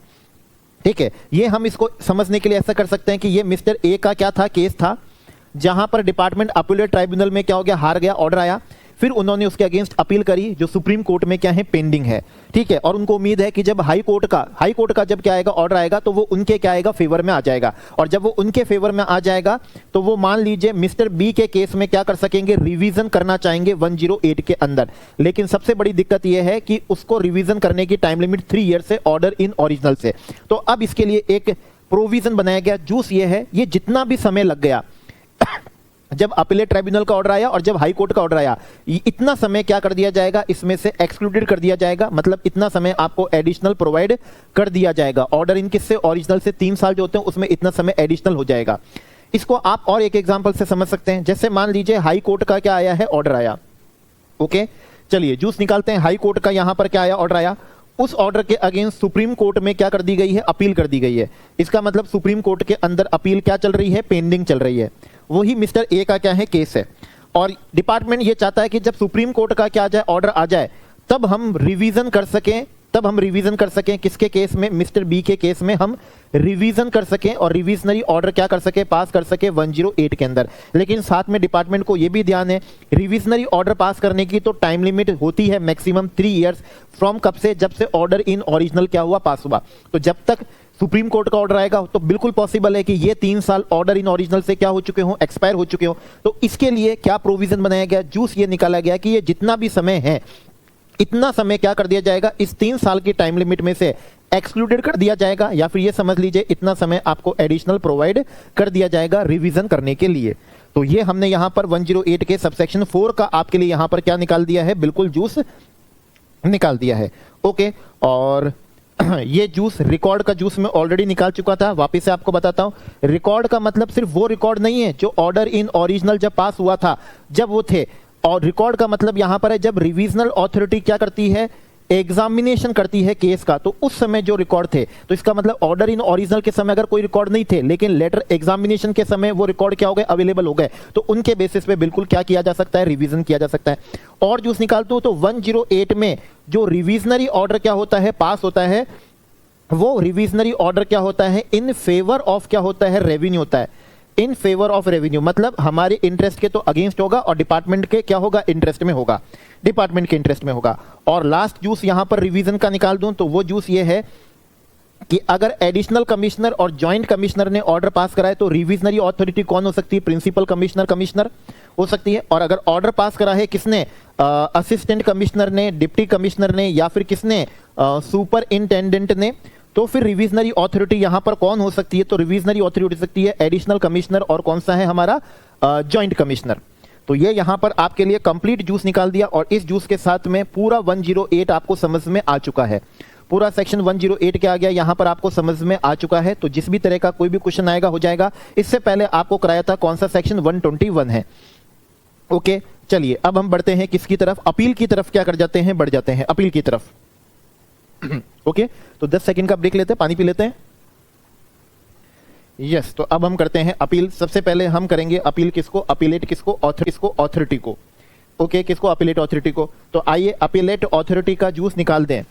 ठीक है। ये हम इसको समझने के लिए ऐसा कर सकते हैं कि ये मिस्टर ए का क्या था? केस था, जहां पर डिपार्टमेंट अपीलेट ट्राइब्यूनल में क्या हो गया? हार गया, ऑर्डर आया। फिर उन्होंने उसके अगेंस्ट अपील करी, जो सुप्रीम कोर्ट में क्या है? पेंडिंग है, ठीक है। और उनको उम्मीद है कि जब हाई कोर्ट का जब क्या आएगा? ऑर्डर आएगा, तो वो उनके क्या आएगा? फेवर में आ जाएगा। और जब वो उनके फेवर में आ जाएगा तो वो मान लीजिए मिस्टर बी के केस में क्या कर सकेंगे? रिवीजन करना चाहेंगे 108 के अंदर। लेकिन सबसे बड़ी दिक्कत यह है कि उसको रिवीजन करने की टाइम लिमिट 3 ईयर से, ऑर्डर इन ओरिजिनल से। तो अब इसके लिए एक प्रोविजन बनाया गया। जूस ये है, ये जितना भी समय लग गया जब अपीलेट ट्राइब्यूनल का ऑर्डर आया और जब हाई कोर्ट का ऑर्डर आया, इतना समय क्या कर दिया जाएगा? इसमें से एक्सक्लूडेड कर दिया जाएगा। मतलब इतना समय आपको एडिशनल प्रोवाइड कर दिया जाएगा। ऑर्डर इन किससे? ओरिजिनल से। 3 साल जो होते हैं उसमें इतना समय एडिशनल हो जाएगा। इसको आप और एक एग्जांपल से समझ सकते हैं। जैसे मान लीजिए हाई कोर्ट का क्या आया है? ऑर्डर आया। ओके, चलिए जूस निकालते हैं। हाई कोर्ट का यहां पर क्या आया? ऑर्डर आया। उस ऑर्डर के अगेंस्ट सुप्रीम कोर्ट में क्या कर दी गई है? अपील कर दी गई है। इसका मतलब सुप्रीम कोर्ट के अंदर अपील क्या चल रही है? पेंडिंग चल रही है। वही मिस्टर ए का क्या है? केस है। और डिपार्टमेंट ये चाहता है कि जब सुप्रीम कोर्ट का क्या आ जाए? ऑर्डर आ जाए, तब हम रिवीजन कर सकें। किसके केस में? मिस्टर बी के केस में हम रिवीजन कर सकें, और रिवीजनरी ऑर्डर क्या कर सके? पास कर सके 108 के अंदर। लेकिन साथ में डिपार्टमेंट को यह भी ध्यान है, रिवीजनरी ऑर्डर पास करने की तो टाइम लिमिट होती है मैक्सिमम 3 ईयर्स फ्रॉम कब से? जब से ऑर्डर इन ओरिजिनल क्या हुआ? पास हुआ। तो जब तक सुप्रीम कोर्ट का ऑर्डर आएगा तो बिल्कुल पॉसिबल है कि ये 3 साल ऑर्डर इन ओरिजिनल से क्या हो चुके हो? एक्सपायर हो चुके हो। तो इसके लिए क्या प्रोविजन बनाया गया? जूस ये निकाला गया कि ये जितना भी समय है, इतना समय क्या कर दिया जाएगा? इस 3 साल की टाइम लिमिट में से एक्सक्लूडेड कर दिया जाएगा, या फिर ये समझ लीजिए इतना समय आपको एडिशनल प्रोवाइड कर दिया जाएगा रिवीजन करने के लिए। तो ये हमने यहां पर 108 के सबसेक्शन 4 का आपके लिए यहां पर क्या निकाल दिया है? बिल्कुल जूस निकाल दिया है। ओके, और ये जूस रिकॉर्ड का जूस में ऑलरेडी निकाल चुका था। वापस से आपको बताता हूं, रिकॉर्ड का मतलब सिर्फ वो रिकॉर्ड नहीं है जो ऑर्डर इन ओरिजिनल जब पास हुआ था, जब वो थे। और रिकॉर्ड का मतलब यहां पर है जब रिवीजनल अथॉरिटी क्या करती है? एग्जामिनेशन करती है केस का, तो उस समय जो रिकॉर्ड थे। तो इसका मतलब ऑर्डर इन ओरिजिनल के समय अगर कोई रिकॉर्ड नहीं थे, लेकिन लेटर एग्जामिनेशन के समय वो रिकॉर्ड क्या हो गए? अवेलेबल हो गए, तो उनके बेसिस पे बिल्कुल क्या किया जा सकता है? रिवीजन किया जा सकता है। और जूस निकालते हो तो 108 में जो रिवीजनरी ऑर्डर क्या होता है? पास होता है। वो रिवीजनरी ऑर्डर क्या होता है? इन फेवर ऑफ क्या होता है? रेवेन्यू होता है। इन फेवर ऑफ रेवेन्यू, मतलब हमारे इंटरेस्ट के तो अगेंस्ट होगा और डिपार्टमेंट के क्या होगा, इंटरेस्ट में होगा, डिपार्टमेंट के इंटरेस्ट में होगा। और लास्ट जूस यहां पर रिवीजन का निकाल दूं तो वो जूस ये है कि अगर एडिशनल कमिश्नर और जॉइंट कमिश्नर ने ऑर्डर पास कराए तो रिविजनरी अथॉरिटी कौन हो सकती है, प्रिंसिपल कमिश्नर, कमिश्नर हो सकती है। और अगर ऑर्डर पास करा है किसने, असिस्टेंट कमिश्नर ने, डिप्टी कमिश्नर ने, या फिर किसने, सुपर इंटेंडेंट ने, तो फिर रिविजनरी अथॉरिटी यहां पर कौन हो सकती है, तो रिविजनरी अथॉरिटी हो सकती है एडिशनल कमिश्नर और कौन सा है हमारा, जॉइंट कमिश्नर। तो ये यहां पर आपके लिए कंप्लीट जूस निकाल दिया और इस जूस के साथ में पूरा 108 आपको समझ में आ चुका है। पूरा सेक्शन 108 क्या आ गया यहां पर आपको समझ में आ चुका है। तो जिस भी तरह का कोई भी क्वेश्चन आएगा हो जाएगा। इससे पहले आपको कराया था कौन सा सेक्शन 121 है। ओके, चलिए अब हम बढ़ते हैं किसकी तरफ, अपील की तरफ क्या कर जाते हैं, बढ़ जाते हैं अपील की तरफ। ओके, तो 10 सेकंड का ब्रेक लेते हैं, पानी पी लेते हैं। यस, तो अब हम करते हैं अपील। सबसे पहले हम करेंगे अपील किसको, अपीलेट किसको, अथॉरिटी को। ओके, किसको, अपीलेट अथॉरिटी को। तो आइए अपीलेट अथॉरिटी का जूस निकाल दें।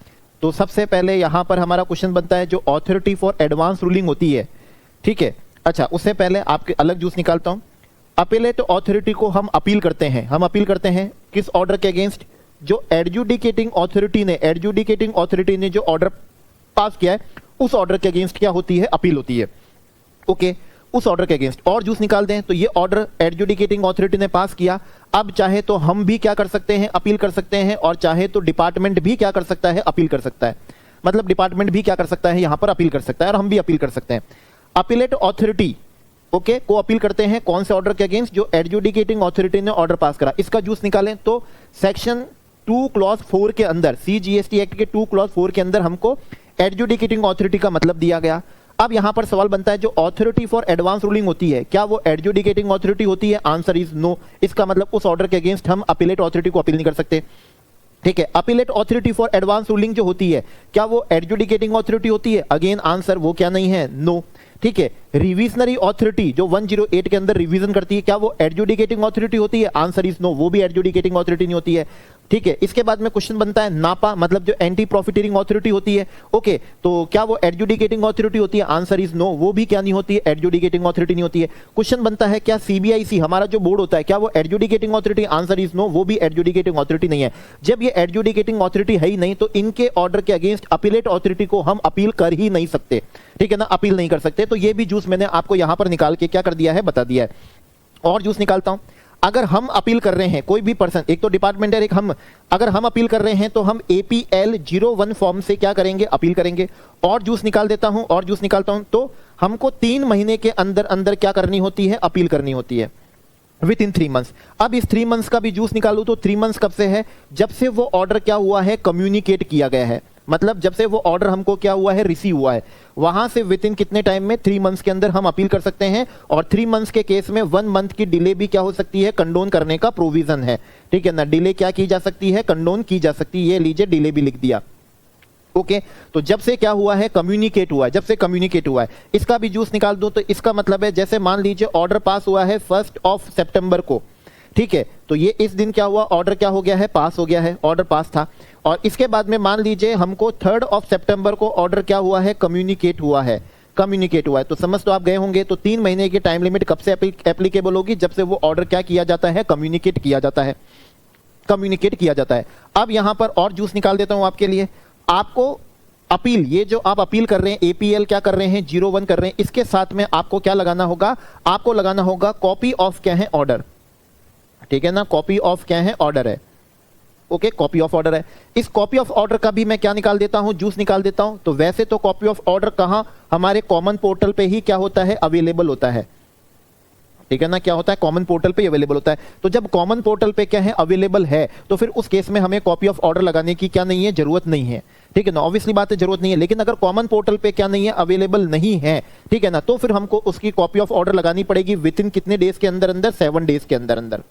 तो सबसे पहले यहां पर हमारा क्वेश्चन बनता है जो अथॉरिटी फॉर एडवांस रूलिंग होती है, ठीक है। अच्छा, उससे पहले आपके अलग जूस निकालता हूं। अपीलेट अथॉरिटी को हम अपील करते हैं, हम अपील करते हैं किस ऑर्डर के अगेंस्ट, जो एडजुडिकेटिंग अथॉरिटी ने जो ऑर्डर पास किया है उस ऑर्डर के अगेंस्ट क्या होती है, अपील होती है। ओके, उस ऑर्डर के अगेंस्ट। और जूस निकाल दें तो ये ऑर्डर एडजुडिकेटिंग अथॉरिटी ने पास किया, अब चाहे तो हम भी क्या कर सकते हैं, अपील कर सकते हैं, और चाहे तो डिपार्टमेंट भी क्या कर सकता है, अपील कर सकता है। मतलब डिपार्टमेंट भी क्या कर सकता है, यहां पर अपील कर सकता है और हम भी अपील कर सकते हैं। अपीलेट अथॉरिटी ओके को अपील करते हैं कौन से ऑर्डर के अगेंस्ट, जो एडजुडिकेटिंग अथॉरिटी ने ऑर्डर पास करा। इसका जूस निकालें तो सेक्शन 2 क्लॉज 4 के अंदर, CGST एक्ट के 2 क्लॉज 4 के अंदर हमको एडजुडिकेटिंग अथॉरिटी का मतलब दिया गया। अब यहां पर सवाल बनता है जो अथॉरिटी फॉर एडवांस रूलिंग होती है क्या वो एडजुडिकेटिंग अथॉरिटी होती है, आंसर इज नो। इसका मतलब उस ऑर्डर के अगेंस्ट हम अपीलेट अथॉरिटी को अपील नहीं कर सकते, ठीक है। Appellate authority for advance ruling जो होती है क्या वो एडजुडिकेटिंग अथॉरिटी होती है, अगेन आंसर वो क्या नहीं है, नो, ठीक है। रिविजनरी अथॉरिटी जो 108 के अंदर रिवीजन करती है क्या वो एडजुडिकेटिंग अथॉरिटी होती है, आंसर इज नो, वो भी एडजुडिकेटिंग अथॉरिटी नहीं होती है, ठीक है। इसके बाद में क्वेश्चन बनता है नापा, मतलब जो एंटी प्रॉफिटियरिंग अथॉरिटी होती है, ओके, तो क्या वो एडजुडिकेटिंग अथॉरिटी होती है, आंसर इज नो, वो भी क्या नहीं होती है, एडजुडिकेटिंग अथॉरिटी नहीं होती है। क्वेश्चन बनता है क्या CBIC हमारा जो बोर्ड होता है क्या वो adjudicating authority, answer is no, वो भी एडजुडिकेटिंग अथॉरिटी नहीं है। जब ये एडजुडिकेटिंग अथॉरिटी है ही नहीं तो इनके ऑर्डर के अगेंस्ट अपीलेट अथॉरिटी को हम अपील कर ही नहीं सकते, ठीक है ना, अपील नहीं कर सकते। तो ये भी जूस मैंने आपको यहां पर निकाल के क्या कर दिया है, बता दिया है। और जूस निकालता हूं, अगर हम अपील कर रहे हैं कोई भी पर्सन, एक तो डिपार्टमेंट है, एक हम, अगर हम अपील कर रहे हैं तो हम APL 01 फॉर्म से क्या करेंगे, अपील करेंगे। और जूस निकाल देता हूं, और जूस निकालता हूं तो हमको 3 महीने के अंदर अंदर क्या करनी होती है, अपील करनी होती है, विद इन 3 मंथ्स। अब इस 3 मंथ्स का भी जूस निकालू तो 3 मंथ्स कब से है, जब से वो ऑर्डर क्या हुआ है, कम्युनिकेट किया गया है, मतलब जब से वो ऑर्डर हमको क्या हुआ है, रिसीव हुआ है, वहां से विद इन कितने टाइम में, 3 मंथ्स के अंदर हम अपील कर सकते हैं। और 3 मंथ्स के केस में 1 मंथ की डिले भी क्या हो सकती है, कंडोन करने का प्रोविजन है, ठीक है ना, डिले क्या की जा सकती है, कंडोन की जा सकती है। ये लीजिए डिले भी लिख दिया, ओके। तो जब से क्या हुआ है, कम्युनिकेट हुआ है, जब से कम्युनिकेट हुआ है। इसका भी जूस निकाल दो तो इसका मतलब है जैसे मान लीजिए ऑर्डर पास हुआ है 1 सितंबर को, ठीक है, तो ये इस दिन क्या हुआ, ऑर्डर क्या हो गया है, पास हो गया है, ऑर्डर पास था। और इसके बाद में मान लीजिए हमको 3 सितंबर को ऑर्डर क्या हुआ है, कम्युनिकेट हुआ है, कम्युनिकेट हुआ है। तो समझ तो आप गए होंगे। तो 3 महीने की टाइम लिमिट कब से एप्लीकेबल होगी, जब से वो ऑर्डर क्या किया जाता है, कम्युनिकेट किया जाता है, कम्युनिकेट किया जाता है। अब यहां पर और जूस निकाल देता हूं आपके लिए। आपको अपील, ये जो आप अपील कर रहे हैं, APL क्या कर रहे हैं, 01 कर रहे हैं, इसके साथ में आपको क्या लगाना होगा, आपको लगाना होगा कॉपी ऑफ क्या है, ऑर्डर, ठीक है ना, कॉपी ऑफ क्या है, ऑर्डर है, ओके, कॉपी ऑफ ऑर्डर है। इस कॉपी ऑफ ऑर्डर का भी मैं क्या निकाल देता हूं, जूस निकाल देता हूं। तो वैसे तो कॉपी ऑफ ऑर्डर कहां, हमारे कॉमन पोर्टल पे ही क्या होता है, अवेलेबल होता है, ठीक है ना, क्या होता है, कॉमन पोर्टल पे अवेलेबल होता है। तो जब कॉमन पोर्टल पे क्या है, अवेलेबल है, तो फिर उस केस में हमें कॉपी ऑफ ऑर्डर लगाने की क्या नहीं है, जरूरत नहीं है, ठीक है ना, ऑब्वियसली बात है, जरूरत नहीं है। लेकिन अगर कॉमन पोर्टल पे क्या नहीं है, अवेलेबल नहीं है, ठीक है ना, तो फिर हमको उसकी कॉपी ऑफ ऑर्डर लगानी पड़ेगी विद इन कितने डेज के अंदर अंदर, 7 डेज के अंदर अंदर,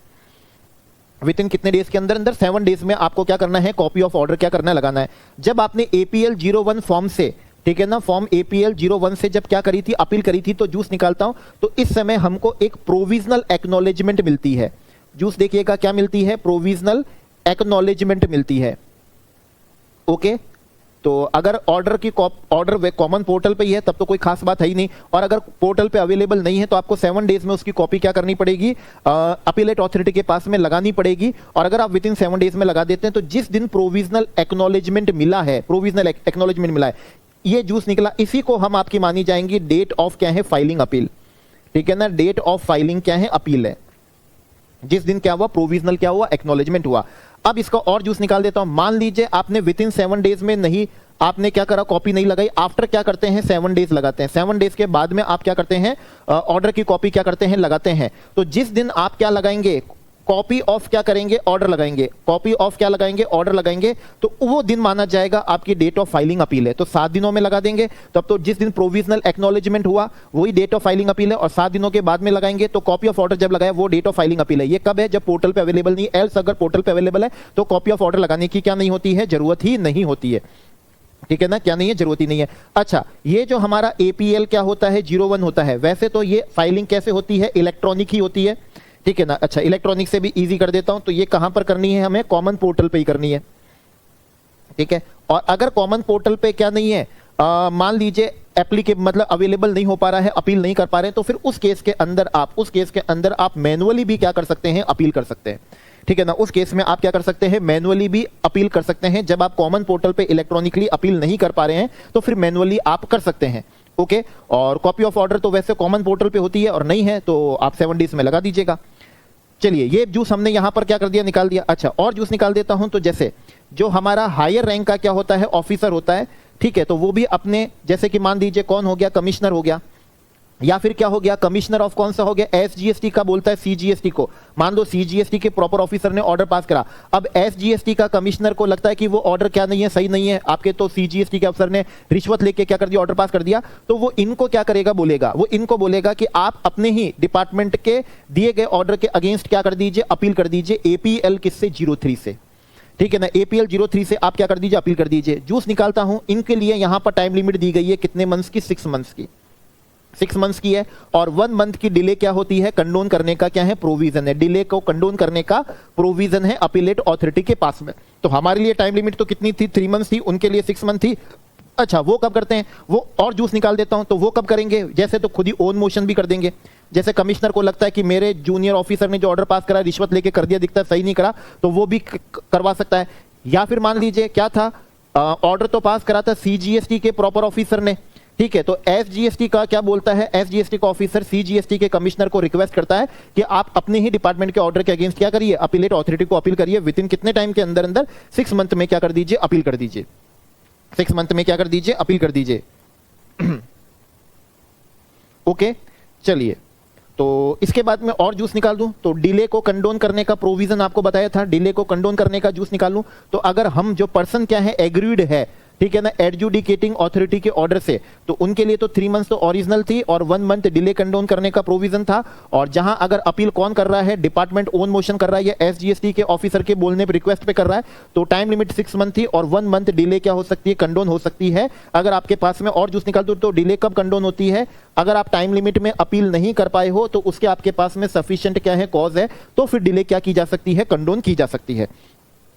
विद इन कितने डेज के अंदर अंदर, 7 डेज में आपको क्या करना है, कॉपी ऑफ ऑर्डर क्या करना है, लगाना है। जब आपने APL 01 फॉर्म से, ठीक है ना, फॉर्म APL 01 से जब क्या करी थी, अपील करी थी, तो जूस निकालता हूं तो इस समय हमको एक प्रोविजनल एक्नॉलेजमेंट मिलती है। जूस देखिएगा क्या मिलती है, प्रोविजनल एक्नॉलेजमेंट मिलती है, ओके, तो अगर ऑर्डर कॉमन पोर्टल पे ही है तब तो कोई खास बात है ही नहीं, और अगर पोर्टल पे अवेलेबल नहीं है तो आपको 7 डेज में उसकी कॉपी क्या करनी पड़ेगी, अपीलेट अथॉरिटी के पास में लगानी पड़ेगी। और अगर आप विद इन 7 डेज में लगा देते हैं तो जिस दिन प्रोविजनल एक्नॉलेजमेंट मिला है, ये जूस निकला, इसी को हम आपकी मानी जाएंगी डेट ऑफ क्या है, फाइलिंग अपील। ठीक है ना, डेट ऑफ फाइलिंग क्या है, अपील है, जिस दिन क्या हुआ, प्रोविजनल क्या हुआ, एक्नॉलेजमेंट हुआ। अब इसका और जूस निकाल देता हूं। मान लीजिए आपने विद इन 7 डेज में नहीं, आपने क्या करा, कॉपी नहीं लगाई, आफ्टर क्या करते हैं, 7 डेज लगाते हैं। 7 डेज के बाद में आप क्या करते हैं, ऑर्डर की कॉपी क्या करते हैं, लगाते हैं। तो जिस दिन आप क्या लगाएंगे, कॉपी ऑफ क्या करेंगे, ऑर्डर लगाएंगे, कॉपी ऑफ क्या लगाएंगे, ऑर्डर लगाएंगे, तो वो दिन माना जाएगा आपकी डेट ऑफ फाइलिंग अपील है। तो 7 दिनों में लगा देंगे, तब तो जिस दिन प्रोविजनल एक्नॉलेजमेंट हुआ वही डेट ऑफ फाइलिंग अपील है, और 7 दिनों के बाद में लगाएंगे तो कॉपी ऑफ ऑर्डर जब लगाया वो डेट ऑफ फाइलिंग अपील है। ये कब है, जब पोर्टल पे अवेलेबल नहीं, एल्स अगर पोर्टल पे अवेलेबल है तो कॉपी ऑफ ऑर्डर लगाने की क्या नहीं होती है, जरूरत ही नहीं होती है। ठीक है ना, क्या नहीं है, जरूरत ही नहीं है। अच्छा, ये जो हमारा एपीएल क्या होता है, 01 होता है। वैसे तो ये फाइलिंग कैसे होती है, इलेक्ट्रॉनिक ही होती है। ठीक है ना, अच्छा इलेक्ट्रॉनिक से भी इजी कर देता हूं। तो ये कहां पर करनी है, हमें कॉमन पोर्टल पे ही करनी है। ठीक है, और अगर कॉमन पोर्टल पे क्या नहीं है, मान लीजिए एप्लीकेबल मतलब अवेलेबल नहीं हो पा रहा है, अपील नहीं कर पा रहे हैं, तो फिर उस केस के अंदर आप मैनुअली भी क्या कर सकते हैं, अपील कर सकते हैं। ठीक है ना, उस केस में आप क्या कर सकते हैं, मैनुअली भी अपील कर सकते हैं। जब आप कॉमन पोर्टल पे इलेक्ट्रॉनिकली अपील नहीं कर पा रहे हैं तो फिर मैनुअली आप कर सकते हैं। ओके, और कॉपी ऑफ ऑर्डर तो वैसे कॉमन पोर्टल पे होती है, और नहीं है तो आप 7 डेज में लगा दीजिएगा। चलिए, ये जूस हमने यहां पर क्या कर दिया, निकाल दिया। अच्छा, और जूस निकाल देता हूं। तो जैसे जो हमारा हायर रैंक का क्या होता है, ऑफिसर होता है। ठीक है, तो वो भी अपने, जैसे कि मान लीजिए कौन हो गया, कमिश्नर हो गया, या फिर क्या हो गया, कमिश्नर ऑफ कौन सा हो गया, एसजीएसटी का बोलता है सीजीएसटी को। मान लो सीजीएसटी के प्रॉपर ऑफिसर ने ऑर्डर पास करा, अब एसजीएसटी का कमिश्नर को लगता है कि वो ऑर्डर क्या नहीं है, सही नहीं है आपके, तो सीजीएसटी के अफसर ने रिश्वत लेके क्या कर दिया, ऑर्डर पास कर दिया। तो वो इनको क्या करेगा, बोलेगा, वो इनको बोलेगा कि आप अपने ही डिपार्टमेंट के दिए गए ऑर्डर के अगेंस्ट क्या कर दीजिए, अपील कर दीजिए, एपीएल किससे, 03 से। ठीक है ना, एपीएल 03 से आप क्या कर दीजिए, अपील कर दीजिए। जूस निकालता हूं, इनके लिए यहां पर टाइम लिमिट दी गई है कितने मंथ्स की, 6 मंथ्स की, 6 मंथ्स की है। और 1 मंथ की डिले क्या होती है, कंडोन करने का क्या है, प्रोविजन है। डिले को कंडोन करने का प्रोविजन है अपीलेट अथॉरिटी के पास में। तो हमारे लिए टाइम लिमिट तो कितनी थी, 3 मंथ्स थी, उनके लिए 6 मंथ थी। अच्छा, वो कब करते हैं, वो और जूस निकाल देता हूं। तो वो कब करेंगे, जैसे तो खुद ही ओन मोशन भी कर देंगे। जैसे कमिश्नर को लगता है कि मेरे जूनियर ऑफिसर ने जो ऑर्डर पास करा, रिश्वत लेके कर दिया, दिखता है सही नहीं करा, तो वो भी करवा सकता है। या फिर मान लीजिए क्या था, ऑर्डर तो पास करा था सीजीएसटी के प्रॉपर ऑफिसर ने। ठीक है, तो एसजीएसटी का क्या बोलता है, एसजीएसटी का ऑफिसर सीजीएसटी के कमिश्नर को रिक्वेस्ट करता है कि आप अपने ही डिपार्टमेंट के ऑर्डर के अगेंस्ट क्या करिए, अपीलेट अथॉरिटी को अपील करिए। विद इन कितने टाइम के अंदर अंदर, 6 मंथ में क्या कर दीजिए, अपील कर दीजिए। 6 मंथ में क्या कर दीजिए, अपील कर दीजिए। ओके, चलिए, तो इसके बाद में और जूस निकाल दूं। तो डिले को कंडोन करने का प्रोविजन आपको बताया था, डिले को कंडोन करने का जूस निकाल लूं। तो अगर हम जो पर्सन क्या है, एग्रीड है, ठीक है ना, एडजुडिकेटिंग अथॉरिटी के ऑर्डर से, तो उनके लिए तो 3 मंथ्स तो ओरिजिनल थी और 1 मंथ डिले कंडोन करने का प्रोविजन था। और जहां अगर अपील कौन कर रहा है, डिपार्टमेंट ओन मोशन कर रहा है या एसजीएसटी के ऑफिसर के बोलने पे, रिक्वेस्ट पे कर रहा है, तो टाइम लिमिट 6 मंथ थी और 1 मंथ डिले क्या हो सकती है, कंडोन हो सकती है। अगर आपके पास में और जूस निकाल दो, तो डिले कब कंडोन होती है, अगर आप टाइम लिमिट में अपील नहीं कर पाए हो तो उसके आपके पास में सफिशिएंट क्या है, कॉज है, तो फिर डिले क्या की जा सकती है, कंडोन की जा सकती है।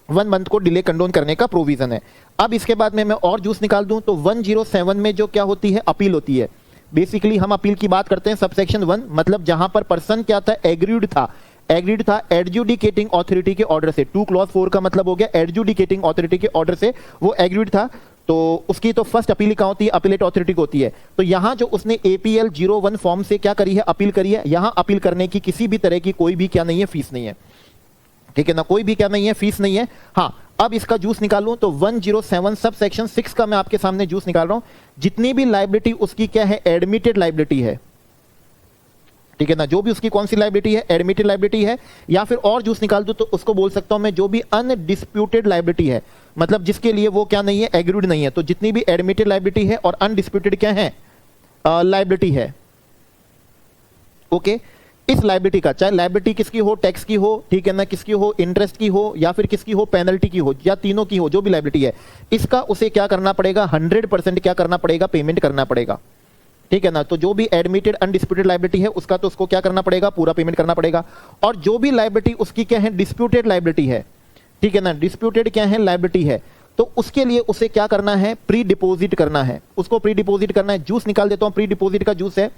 1 मंथ को डिले कंडोन करने का प्रोविजन है। अब इसके बाद में मैं और जूस निकाल दूं। तो 107 में जो क्या होती है, अपील होती है। बेसिकली हम अपील की बात करते हैं, सबसेक्शन 1 मतलब जहां पर पर्सन क्या था, एग्रीड था एडजुडिकेटिंग अथॉरिटी के ऑर्डर से। 2 क्लॉज 4 का मतलब हो गया एडजुडिकेटिंग अथॉरिटी के ऑर्डर से वो एग्रीड था, तो उसकी तो फर्स्ट अपील कहां होती है, अपीलेट अथॉरिटी को होती है। तो यहां जो उसने एपीएल 01 फॉर्म से क्या करी है, अपील करी है, यहां अपील करने की किसी भी तरह की कोई भी क्या नहीं है, फीस नहीं है। ठीक है ना, कोई भी क्या नहीं है, फीस नहीं है। हाँ, अब इसका जूस निकालूं तो 107 सब सेक्शन 6 का मैं आपके सामने जूस निकाल रहा हूं। जितनी भी लाइबिलिटी उसकी क्या है, एडमिटेड लाइबिलिटी है। ठीक है ना, जो भी उसकी कौन सी लाइबिलिटी है, एडमिटेड लाइबिलिटी है। या फिर और जूस निकाल दूं तो उसको बोल सकता हूं मैं, जो भी अनडिस्प्यूटेड लाइबिलिटी है, मतलब जिसके लिए वो क्या नहीं है, एग्रीड नहीं है। तो जितनी भी एडमिटेड लाइबिलिटी है और अनडिस्प्यूटेड क्या है, लाइबिलिटी है। ओके, इस लाइबिलिटी का, चाहे लाइबिलिटी किसकी हो, टैक्स की हो, ठीक है ना, किसकी हो, इंटरेस्ट की हो, या फिर किसकी हो, पेनल्टी की हो, या तीनों की हो, जो भी लाइबिलिटी है, इसका उसे क्या करना पड़ेगा, 100% क्या करना पड़ेगा, पेमेंट करना पड़ेगा। ठीक है ना, तो जो भी एडमिटेड अनडिस्प्यूटेड लाइबिलिटी है उसका तो उसको क्या करना पड़ेगा, पूरा पेमेंट करना पड़ेगा। और जो भी लाइबिलिटी उसकी क्या है, डिस्प्यूटेड लाइबिलिटी है, ठीक है ना, डिस्प्यूटेड क्या है, लाइबिलिटी है, तो उसके लिए उसे क्या करना है, प्री डिपोजिट करना है, उसको प्री डिपोजिट करना है। जूस निकाल देता हूं, प्री डिपोजिट का जूस है,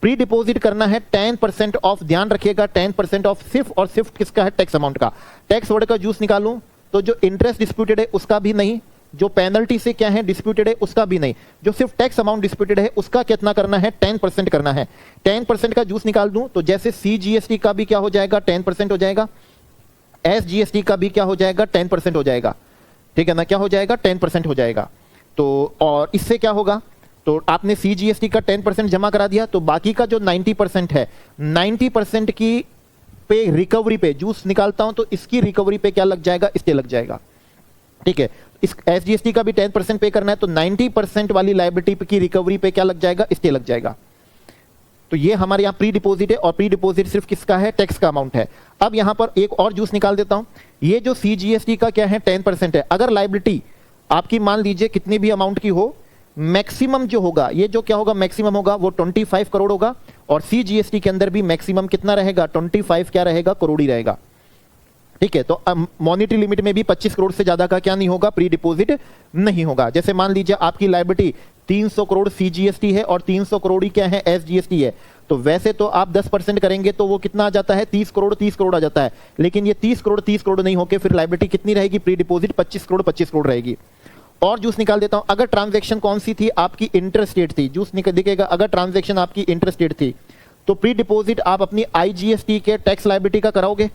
प्री डिपोजिट करना है 10% ऑफ, ध्यान रखिएगा 10% ऑफ सिर्फ और सिर्फ किसका है, टैक्स अमाउंट का। टैक्स वर्ड का जूस निकालूं तो जो इंटरेस्ट डिस्प्यूटेड है उसका भी नहीं, जो पेनल्टी से क्या है डिस्प्यूटेड है उसका भी नहीं, जो सिर्फ टैक्स अमाउंट डिस्प्यूटेड है उसका कितना करना है, 10% करना है। 10% का जूस निकाल दूं तो जैसे CGST का भी क्या हो जाएगा, 10% हो जाएगा, SGST का भी क्या हो जाएगा, 10% हो जाएगा, ठीक है ना, क्या हो जाएगा, 10% हो जाएगा। तो और इससे क्या होगा, तो आपने CGST का 10% जमा करा दिया, तो बाकी का जो 90% है, 90% की पे रिकवरी पे जूस निकालता हूं तो इसकी रिकवरी पे क्या लग जाएगा, इसके लग जाएगा, ठीक है। इस SGST का भी 10% पे करना है तो 90% वाली लायबिलिटी की रिकवरी पे क्या लग जाएगा, इसके लग जाएगा। तो ये हमारे यहां प्री डिपोजिट है और प्री डिपोजिट सिर्फ किसका है, टैक्स का अमाउंट है। अब यहां पर एक और जूस निकाल देता हूं, ये जो CGST का क्या है 10% है, अगर लायबिलिटी आपकी मान लीजिए कितनी भी अमाउंट की हो, मैक्सिमम जो होगा, ये जो क्या होगा मैक्सिमम होगा वो 25 करोड़ होगा, और CGST के अंदर भी मैक्सिमम कितना रहेगा, 25 क्या रहेगा, करोड़ ही रहेगा, ठीक है। तो मॉनिटरी लिमिट में भी 25 करोड़ से ज्यादा का क्या नहीं होगा, प्री डिपोजिट नहीं होगा। जैसे मान लीजिए आपकी लायबिलिटी 300 करोड़ CGST है और 300 करोड़ ही क्या है, SGST है, तो वैसे तो आप 10% करेंगे तो वो कितना आ जाता है, 30 करोड़ आ जाता है, लेकिन ये 30 करोड़ नहीं होकर फिर लायबिलिटी कितनी रहेगी, प्री डिपोजिट 25 करोड़ रहेगी। और जूस निकाल देता हूं, अगर ट्रांजैक्शन कौन सी थी, आपकी इंटरस्टेट थी, जूस दिखेगा अगर ट्रांजैक्शन आपकी इंटरस्टेट थी, तो प्री डिपोजिट आप अपनी IGST के टैक्स लायबिलिटी का कराओगे,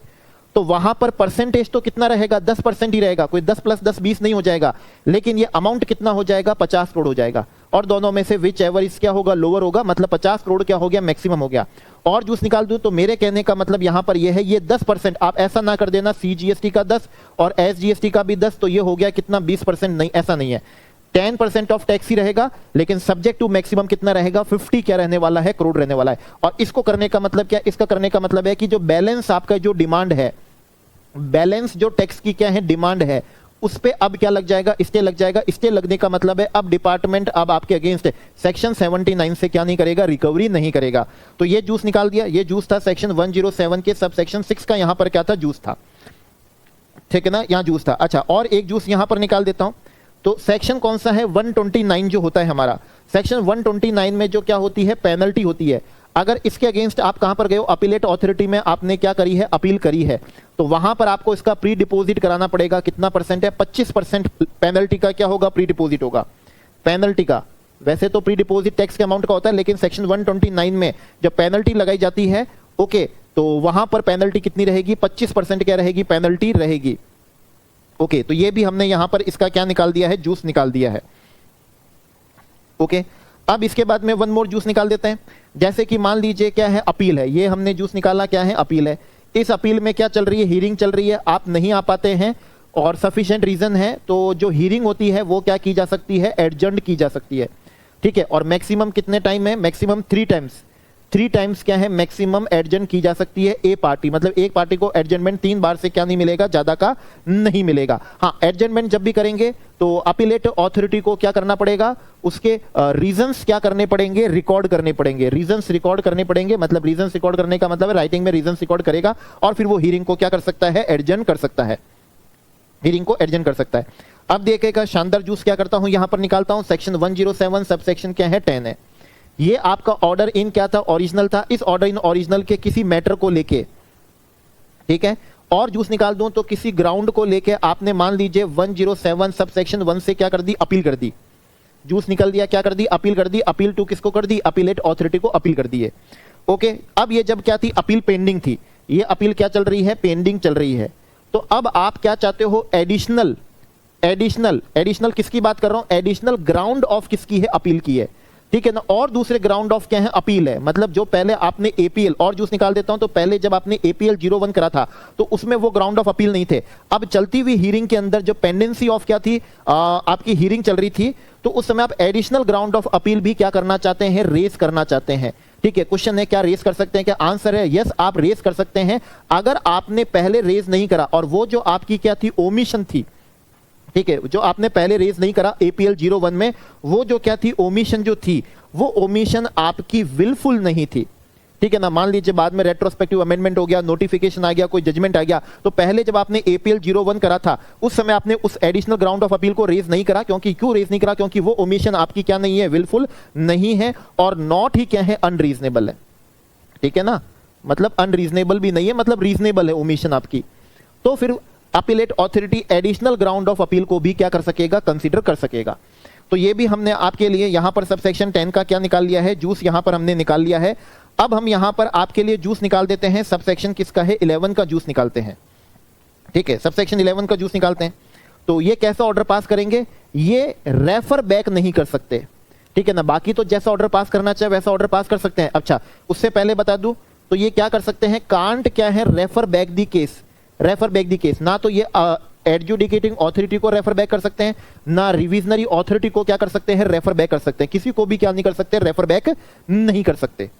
तो वहां पर परसेंटेज तो कितना रहेगा, 10% ही रहेगा, कोई 10 + 10 20 नहीं हो जाएगा, लेकिन ये अमाउंट कितना हो जाएगा, 50 करोड़ हो जाएगा। और दोनों में से विच एवर इस क्या होगा, लोअर होगा, मतलब 50 करोड़ क्या हो गया, मैक्सिमम हो गया। और जूस निकाल दूं तो मेरे कहने का मतलब यहां पर यह है, ये 10%, आप ऐसा ना कर देना CGST का 10 और SGST का भी 10, तो ये हो गया कितना 20%, नहीं, ऐसा नहीं है, 10% ऑफ टैक्स ही रहेगा, लेकिन सब्जेक्ट टू मैक्सिमम कितना रहेगा, 50 क्या रहने वाला है, करोड़ रहने वाला है। और इसको करने का मतलब क्या, इसका करने का मतलब है कि जो बैलेंस आपका जो डिमांड है, बैलेंस जो टैक्स की क्या है डिमांड है, उस पे अब क्या लग जाएगा, स्टे लग जाएगा। स्टे लगने का मतलब है अब डिपार्टमेंट अब आपके अगेंस्ट सेक्शन 79 से क्या नहीं करेगा, रिकवरी नहीं करेगा। तो ये जूस निकाल दिया, ये जूस था सेक्शन 107 के सब सेक्शन 6 का, यहां पर क्या था, जूस था, ठीक है ना, यहां जूस था। अच्छा, और एक जूस यहां पर निकाल देता हूं, तो सेक्शन कौन सा है, 129 जो होता है हमारा, सेक्शन 129 में जो क्या होती है, पेनल्टी होती है। अगर इसके अगेंस्ट आप कहां पर गए हो, अपीलेट अथॉरिटी में आपने क्या करी है, अपील करी है, तो वहां पर आपको इसका प्री डिपोजिट कराना पड़ेगा। कितना परसेंट है, 25% पेनल्टी का क्या होगा, प्री डिपोजिट होगा। पेनल्टी का वैसे तो प्री डिपोजिट टैक्स के अमाउंट का होता है, लेकिन सेक्शन 129 में जब पेनल्टी लगाई जाती है, ओके, तो वहां पर पेनल्टी कितनी रहेगी, 25% क्या रहेगी, पेनल्टी रहेगी। ओके, तो ये भी हमने यहां पर इसका क्या निकाल दिया है, जूस निकाल दिया है। ओके, अब इसके बाद में वन मोर जूस निकाल देते हैं। जैसे कि मान लीजिए क्या है, अपील है, ये हमने जूस निकाला, क्या है, अपील है। इस अपील में क्या चल रही है, हियरिंग चल रही है, आप नहीं आ पाते हैं और सफिशिएंट रीजन है, तो जो हियरिंग होती है वो क्या की जा सकती है, एडजर्न की जा सकती है, ठीक है। और मैक्सिमम कितने टाइम है, मैक्सिमम 3 टाइम्स क्या है, मैक्सिमम एडजर्न की जा सकती है। ए पार्टी मतलब एक पार्टी को एडजर्नमेंट 3 बार से क्या नहीं मिलेगा, ज्यादा का नहीं मिलेगा। हाँ, एडजर्नमेंट जब भी करेंगे तो अपीलेट अथॉरिटी को क्या करना पड़ेगा, उसके रीजंस क्या करने पड़ेंगे, रिकॉर्ड करने पड़ेंगे, रीजंस रिकॉर्ड करने पड़ेंगे। मतलब रीजंस रिकॉर्ड करने का मतलब है राइटिंग में रीजंस रिकॉर्ड करेगा और फिर वो हियरिंग को क्या कर सकता है, एडजर्न कर सकता है, हियरिंग को एडजर्न कर सकता है। अब देखिएगा शानदार जूस क्या करता हूं, यहां पर निकालता हूं, सेक्शन 107 सब सेक्शन क्या है, 10 है। ये आपका ऑर्डर इन क्या था, ओरिजिनल था। इस ऑर्डर इन ओरिजिनल के किसी मैटर को लेके, ठीक है, और जूस निकाल दूं तो किसी ग्राउंड को लेके आपने मान लीजिए 107 सब सेक्शन 1 से क्या कर दी, अपील कर दी। जूस निकल दिया, क्या कर दी, अपील कर दी। अपील टू किसको कर दी, अपीलेट अथॉरिटी को अपील कर दी है। ओके, अब ये जब क्या थी, अपील पेंडिंग थी, ये अपील क्या चल रही है, पेंडिंग चल रही है। तो अब आप क्या चाहते हो, एडिशनल किसकी बात कर रहा हूं, एडिशनल ग्राउंड ऑफ किसकी है, अपील की है, ठीक है ना। और दूसरे ग्राउंड ऑफ क्या है, अपील है। मतलब जो पहले आपने एपीएल, और जूस निकाल देता हूं, तो पहले जब आपने एपीएल 01 करा था तो उसमें वो ग्राउंड ऑफ अपील नहीं थे। अब चलती हुई हियरिंग के अंदर जो पेंडेंसी ऑफ क्या थी, आपकी हियरिंग चल रही थी, तो उस समय आप एडिशनल ग्राउंड ऑफ अपील भी क्या करना चाहते हैं, रेस करना चाहते हैं, ठीक है। क्वेश्चन है क्या रेस कर सकते हैं, क्या आंसर है यस, आप रेस कर सकते हैं। अगर आपने पहले रेस नहीं करा और वो जो आपकी क्या थी, ओमिशन थी, ठीक है, जो आपने पहले रेज नहीं करा एपीएल 01 में, वो जो क्या थी, ओमिशन जो थी, वो ओमिशन आपकी विलफुल नहीं थी, ठीक है ना। मान लीजिए बाद में रेट्रोस्पेक्टिव अमेंडमेंट हो गया, नोटिफिकेशन आ गया, कोई जजमेंट आ गया, तो पहले जब आपने एपीएल 01 करा था उस समय आपने उस एडिशनल ग्राउंड ऑफ अपील को रेज नहीं करा। क्यों रेज नहीं करा? क्योंकि वो ओमिशन आपकी क्या नहीं है, विलफुल नहीं है, और नॉट ही क्या है, अनरीजनेबल है। ठीक है ना, मतलब अनरीजनेबल भी नहीं है, मतलब रीजनेबल है ओमिशन आपकी। तो फिर appellate authority additional ground of appeal को भी क्या कर सकेगा, कंसीडर कर सकेगा। तो ये भी हमने आपके लिए यहां पर सबसेक्शन 10 का क्या निकाल लिया है, जूस यहां पर हमने निकाल लिया है। अब हम यहां पर आपके लिए जूस निकाल देते हैं, सबसेक्शन किसका है, 11 का जूस निकालते हैं। ठीक है, सबसेक्शन 11 का जूस निकालते हैं। तो ये कैसा ऑर्डर पास करेंगे, ये रेफर बैक नहीं कर सकते। ठीक है ना, बाकी तो जैसा ऑर्डर पास करना चाहे वैसा ऑर्डर पास कर सकते हैं। अच्छा, उससे पहले बता दूं तो ये क्या कर सकते हैं, कांट क्या है, refer back the case. Refer back the case ना तो ये एडजुडिकेटिंग ऑथोरिटी को रेफर बैक कर सकते हैं, ना रिविजनरी ऑथोरिटी को क्या कर सकते हैं, रेफर बैक कर सकते हैं। किसी को भी क्या नहीं कर सकते, रेफर बैक नहीं कर सकते।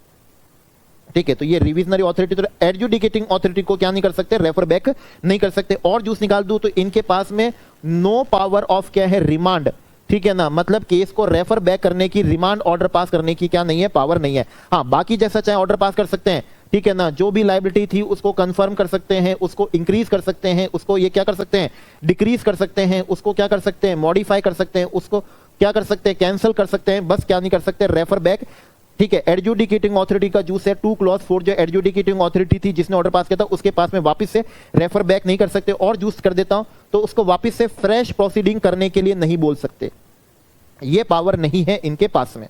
ठीक है, तो ये रिविजनरी ऑथोरिटी तो एडजुडिकेटिंग ऑथोरिटी को क्या नहीं कर सकते, रेफर बैक नहीं कर सकते। और जूस निकाल दूं तो इनके पास में नो पावर ऑफ क्या है, रिमांड। ठीक है ना, मतलब केस को रेफर बैक करने की, रिमांड ऑर्डर पास करने की क्या नहीं है, पावर नहीं है। हाँ, बाकी जैसा चाहे ऑर्डर पास कर सकते हैं। ठीक है ना, जो भी लायबिलिटी थी उसको कंफर्म कर सकते हैं, उसको इंक्रीज कर सकते हैं, उसको ये क्या कर सकते हैं, डिक्रीज कर सकते हैं, उसको क्या कर सकते हैं, मॉडिफाई कर सकते हैं, उसको क्या कर सकते हैं, कैंसिल कर सकते हैं, बस क्या नहीं कर सकते, रेफर बैक। ठीक है, एडजुडिकेटिंग ऑथोरिटी का जूस है 2 क्लॉज 4, जो एडजुडिकेटिंग ऑथोरिटी थी जिसने ऑर्डर पास किया था उसके पास में वापस से रेफर बैक नहीं कर सकते। और जूस कर देता हूं तो उसको वापस से फ्रेश प्रोसीडिंग करने के लिए नहीं बोल सकते, ये पावर नहीं है इनके पास में।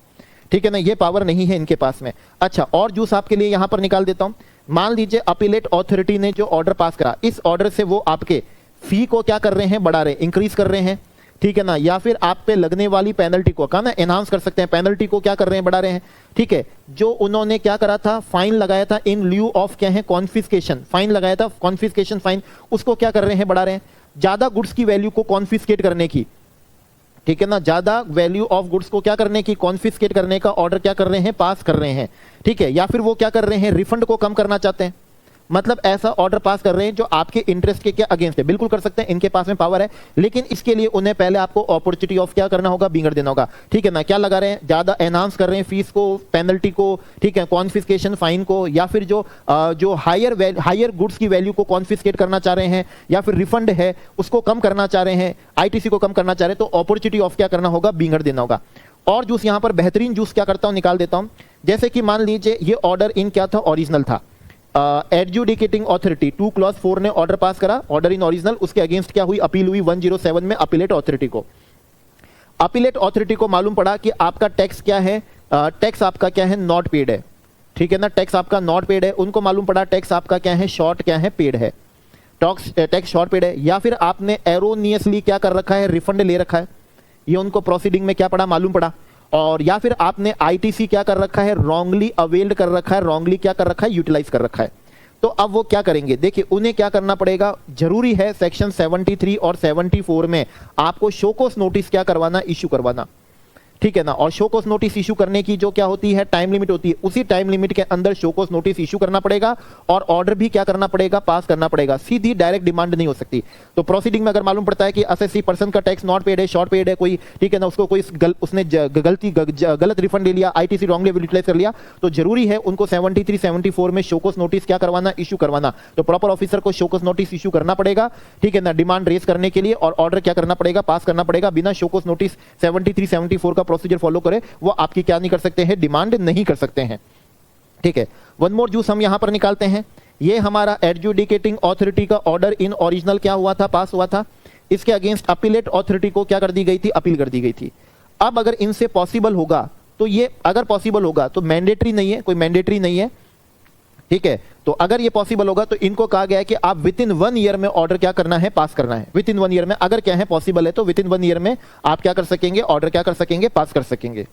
ठीक है ना, ये पावर नहीं है इनके पास में। अच्छा, और जूस आपके लिए यहां पर निकाल देता हूं। मान लीजिए अपीलेट ऑथोरिटी ने जो ऑर्डर पास करा, इस ऑर्डर से वो आपके फी को क्या कर रहे हैं, बढ़ा रहे हैं, इंक्रीज कर रहे हैं। ठीक है ना, या फिर आप पे लगने वाली पेनल्टी को कहा ना एनहांस कर सकते हैं, पेनल्टी को क्या कर रहे हैं, बढ़ा रहे हैं। ठीक है, जो उन्होंने क्या करा था, फाइन लगाया था इन ल्यू ऑफ क्या है, कॉन्फिस्केशन, फाइन लगाया था, कॉन्फिस्केशन फाइन, उसको क्या कर रहे हैं, बढ़ा रहे हैं। ज्यादा गुड्स की वैल्यू को कॉन्फिस्केट करने की, ठीक है ना, ज्यादा वैल्यू ऑफ गुड्स को क्या करने की, कॉन्फिस्केट करने का ऑर्डर क्या कर रहे हैं, पास कर रहे हैं। ठीक है, या फिर वो क्या कर रहे हैं, रिफंड को कम करना चाहते हैं, मतलब ऐसा ऑर्डर पास कर रहे हैं जो आपके इंटरेस्ट के क्या अगेंस्ट है। बिल्कुल कर सकते हैं, इनके पास में पावर है, लेकिन इसके लिए उन्हें पहले आपको अपॉर्चुनिटी ऑफ क्या करना होगा, बिंगर देना होगा। ठीक है ना, क्या लगा रहे हैं, ज्यादा एनहांस कर रहे हैं फीस को, पेनल्टी को, ठीक है, कॉन्फिस्केशन फाइन को, या फिर जो हायर गुड्स की वैल्यू को कॉन्फिस्केट करना चाह रहे हैं, या फिर रिफंड है उसको कम करना चाह रहे हैं, आईटीसी को कम करना चाह रहे हैं, तो अपॉर्चुनिटी ऑफ क्या करना होगा, बिंगर देना होगा। और जूस यहां पर बेहतरीन जूस क्या करता हूं, निकाल देता हूं। जैसे कि मान लीजिए ये ऑर्डर इन क्या था, ओरिजिनल था। एडजुडिकेटिंग ऑथोरिटी 2 क्लॉज 4 ने ऑर्डर पास करा, ऑर्डर इन ओरिजिनल, उसके अगेंस्ट क्या हुई, अपील हुई 107 में अपीलेट ऑथोरिटी को। अपीलेट ऑथोरिटी को मालूम पड़ा कि आपका टैक्स क्या है, टैक्स आपका क्या है, नॉट पेड है। ठीक है ना, टैक्स आपका नॉट पेड है। उनको मालूम पड़ा टैक्स आपका क्या है, शॉर्ट क्या है, पेड है, टैक्स शॉर्ट पेड है। या फिर आपने एरोनियसली क्या कर रखा है, रिफंड ले रखा है, ये उनको प्रोसीडिंग में क्या पड़ा, मालूम पड़ा। और या फिर आपने आईटीसी क्या कर रखा है, रॉन्गली अवेल्ड कर रखा है, रॉन्गली क्या कर रखा है, यूटिलाइज कर रखा है। तो अब वो क्या करेंगे, देखिए उन्हें क्या करना पड़ेगा, जरूरी है सेक्शन 73 और 74 में आपको शोकोस नोटिस क्या करवाना, इश्यू करवाना। ठीक है ना, और शोकोस नोटिस इशू करने की जो क्या होती है, टाइम लिमिट होती है, उसी टाइम लिमिट के अंदर शोकोस नोटिस इशू करना पड़ेगा और ऑर्डर भी क्या करना पड़ेगा, पास करना पड़ेगा। सीधी डायरेक्ट डिमांड नहीं हो सकती। तो प्रोसीडिंग में अगर मालूम पड़ता है कि 80% का टैक्स नॉट पेड है, शॉर्ट पेड है कोई, ठीक है ना, उसको कोई उसने गलत रिफंड ले लिया, आईटीसी रॉन्गली यूटिलाइज कर लिया, तो जरूरी है उनको 73, 74 में शोकोस नोटिस क्या करवाना, इशू करवाना। तो प्रॉपर ऑफिसर को शोकोस नोटिस इशू करना पड़ेगा, ठीक है ना, डिमांड रेज करने के लिए, और ऑर्डर क्या करना पड़ेगा, पास करना पड़ेगा। बिना शोकोस नोटिस 73, 74 का प्रोसीजर फॉलो करे वो आपकी क्या नहीं कर सकते हैं, डिमांड नहीं कर सकते हैं। ठीक है, वन मोर जूस हम यहां पर निकालते हैं। ये हमारा एडजुडिकेटिंग ऑथोरिटी का ऑर्डर इन ओरिजिनल क्या हुआ था, पास हुआ था। इसके अगेंस्ट अपीलेट ऑथोरिटी को क्या कर दी गई थी, अपील कर दी गई थी। अब अगर इनसे पॉसिबल होगा तो ये, अगर पॉसिबल होगा तो मैंडेटरी नहीं है, कोई मैंडेटरी नहीं है। ठीक है, तो अगर ये पॉसिबल होगा तो इनको कहा गया है कि आप विद इन 1 ईयर में ऑर्डर क्या करना है, पास करना है। विद इन 1 ईयर में अगर क्या है, पॉसिबल है तो विद इन 1 ईयर में आप क्या कर सकेंगे, ऑर्डर क्या कर सकेंगे, पास कर सकेंगे।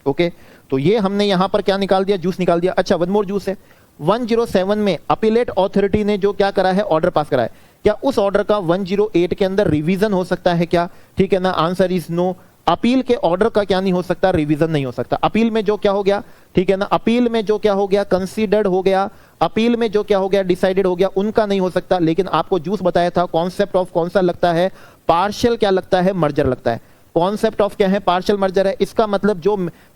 ओके, तो ये हमने यहां पर क्या निकाल दिया, जूस निकाल दिया। अच्छा, वन मोर जूस है। 107 में अपीलेट ऑथोरिटी ने जो क्या करा है, ऑर्डर पास करा है, क्या उस ऑर्डर का 108 के अंदर रिवीजन हो सकता है क्या? ठीक है ना, आंसर इज नो। अपील के ऑर्डर का क्या नहीं हो सकता, रिवीजन नहीं हो सकता। अपील में जो क्या हो गया, ठीक है ना, अपील में जो क्या हो गया, कंसीडर्ड हो गया, अपील में जो क्या हो गया, डिसाइडेड हो गया, उनका नहीं हो सकता। लेकिन आपको जूस बताया था, कॉन्सेप्ट ऑफ कौन सा लगता है, पार्शियल क्या लगता है, मर्जर लगता है। कॉन्सेप्ट ऑफ क्या है, पार्शियल मर्जर है। इसका मतलब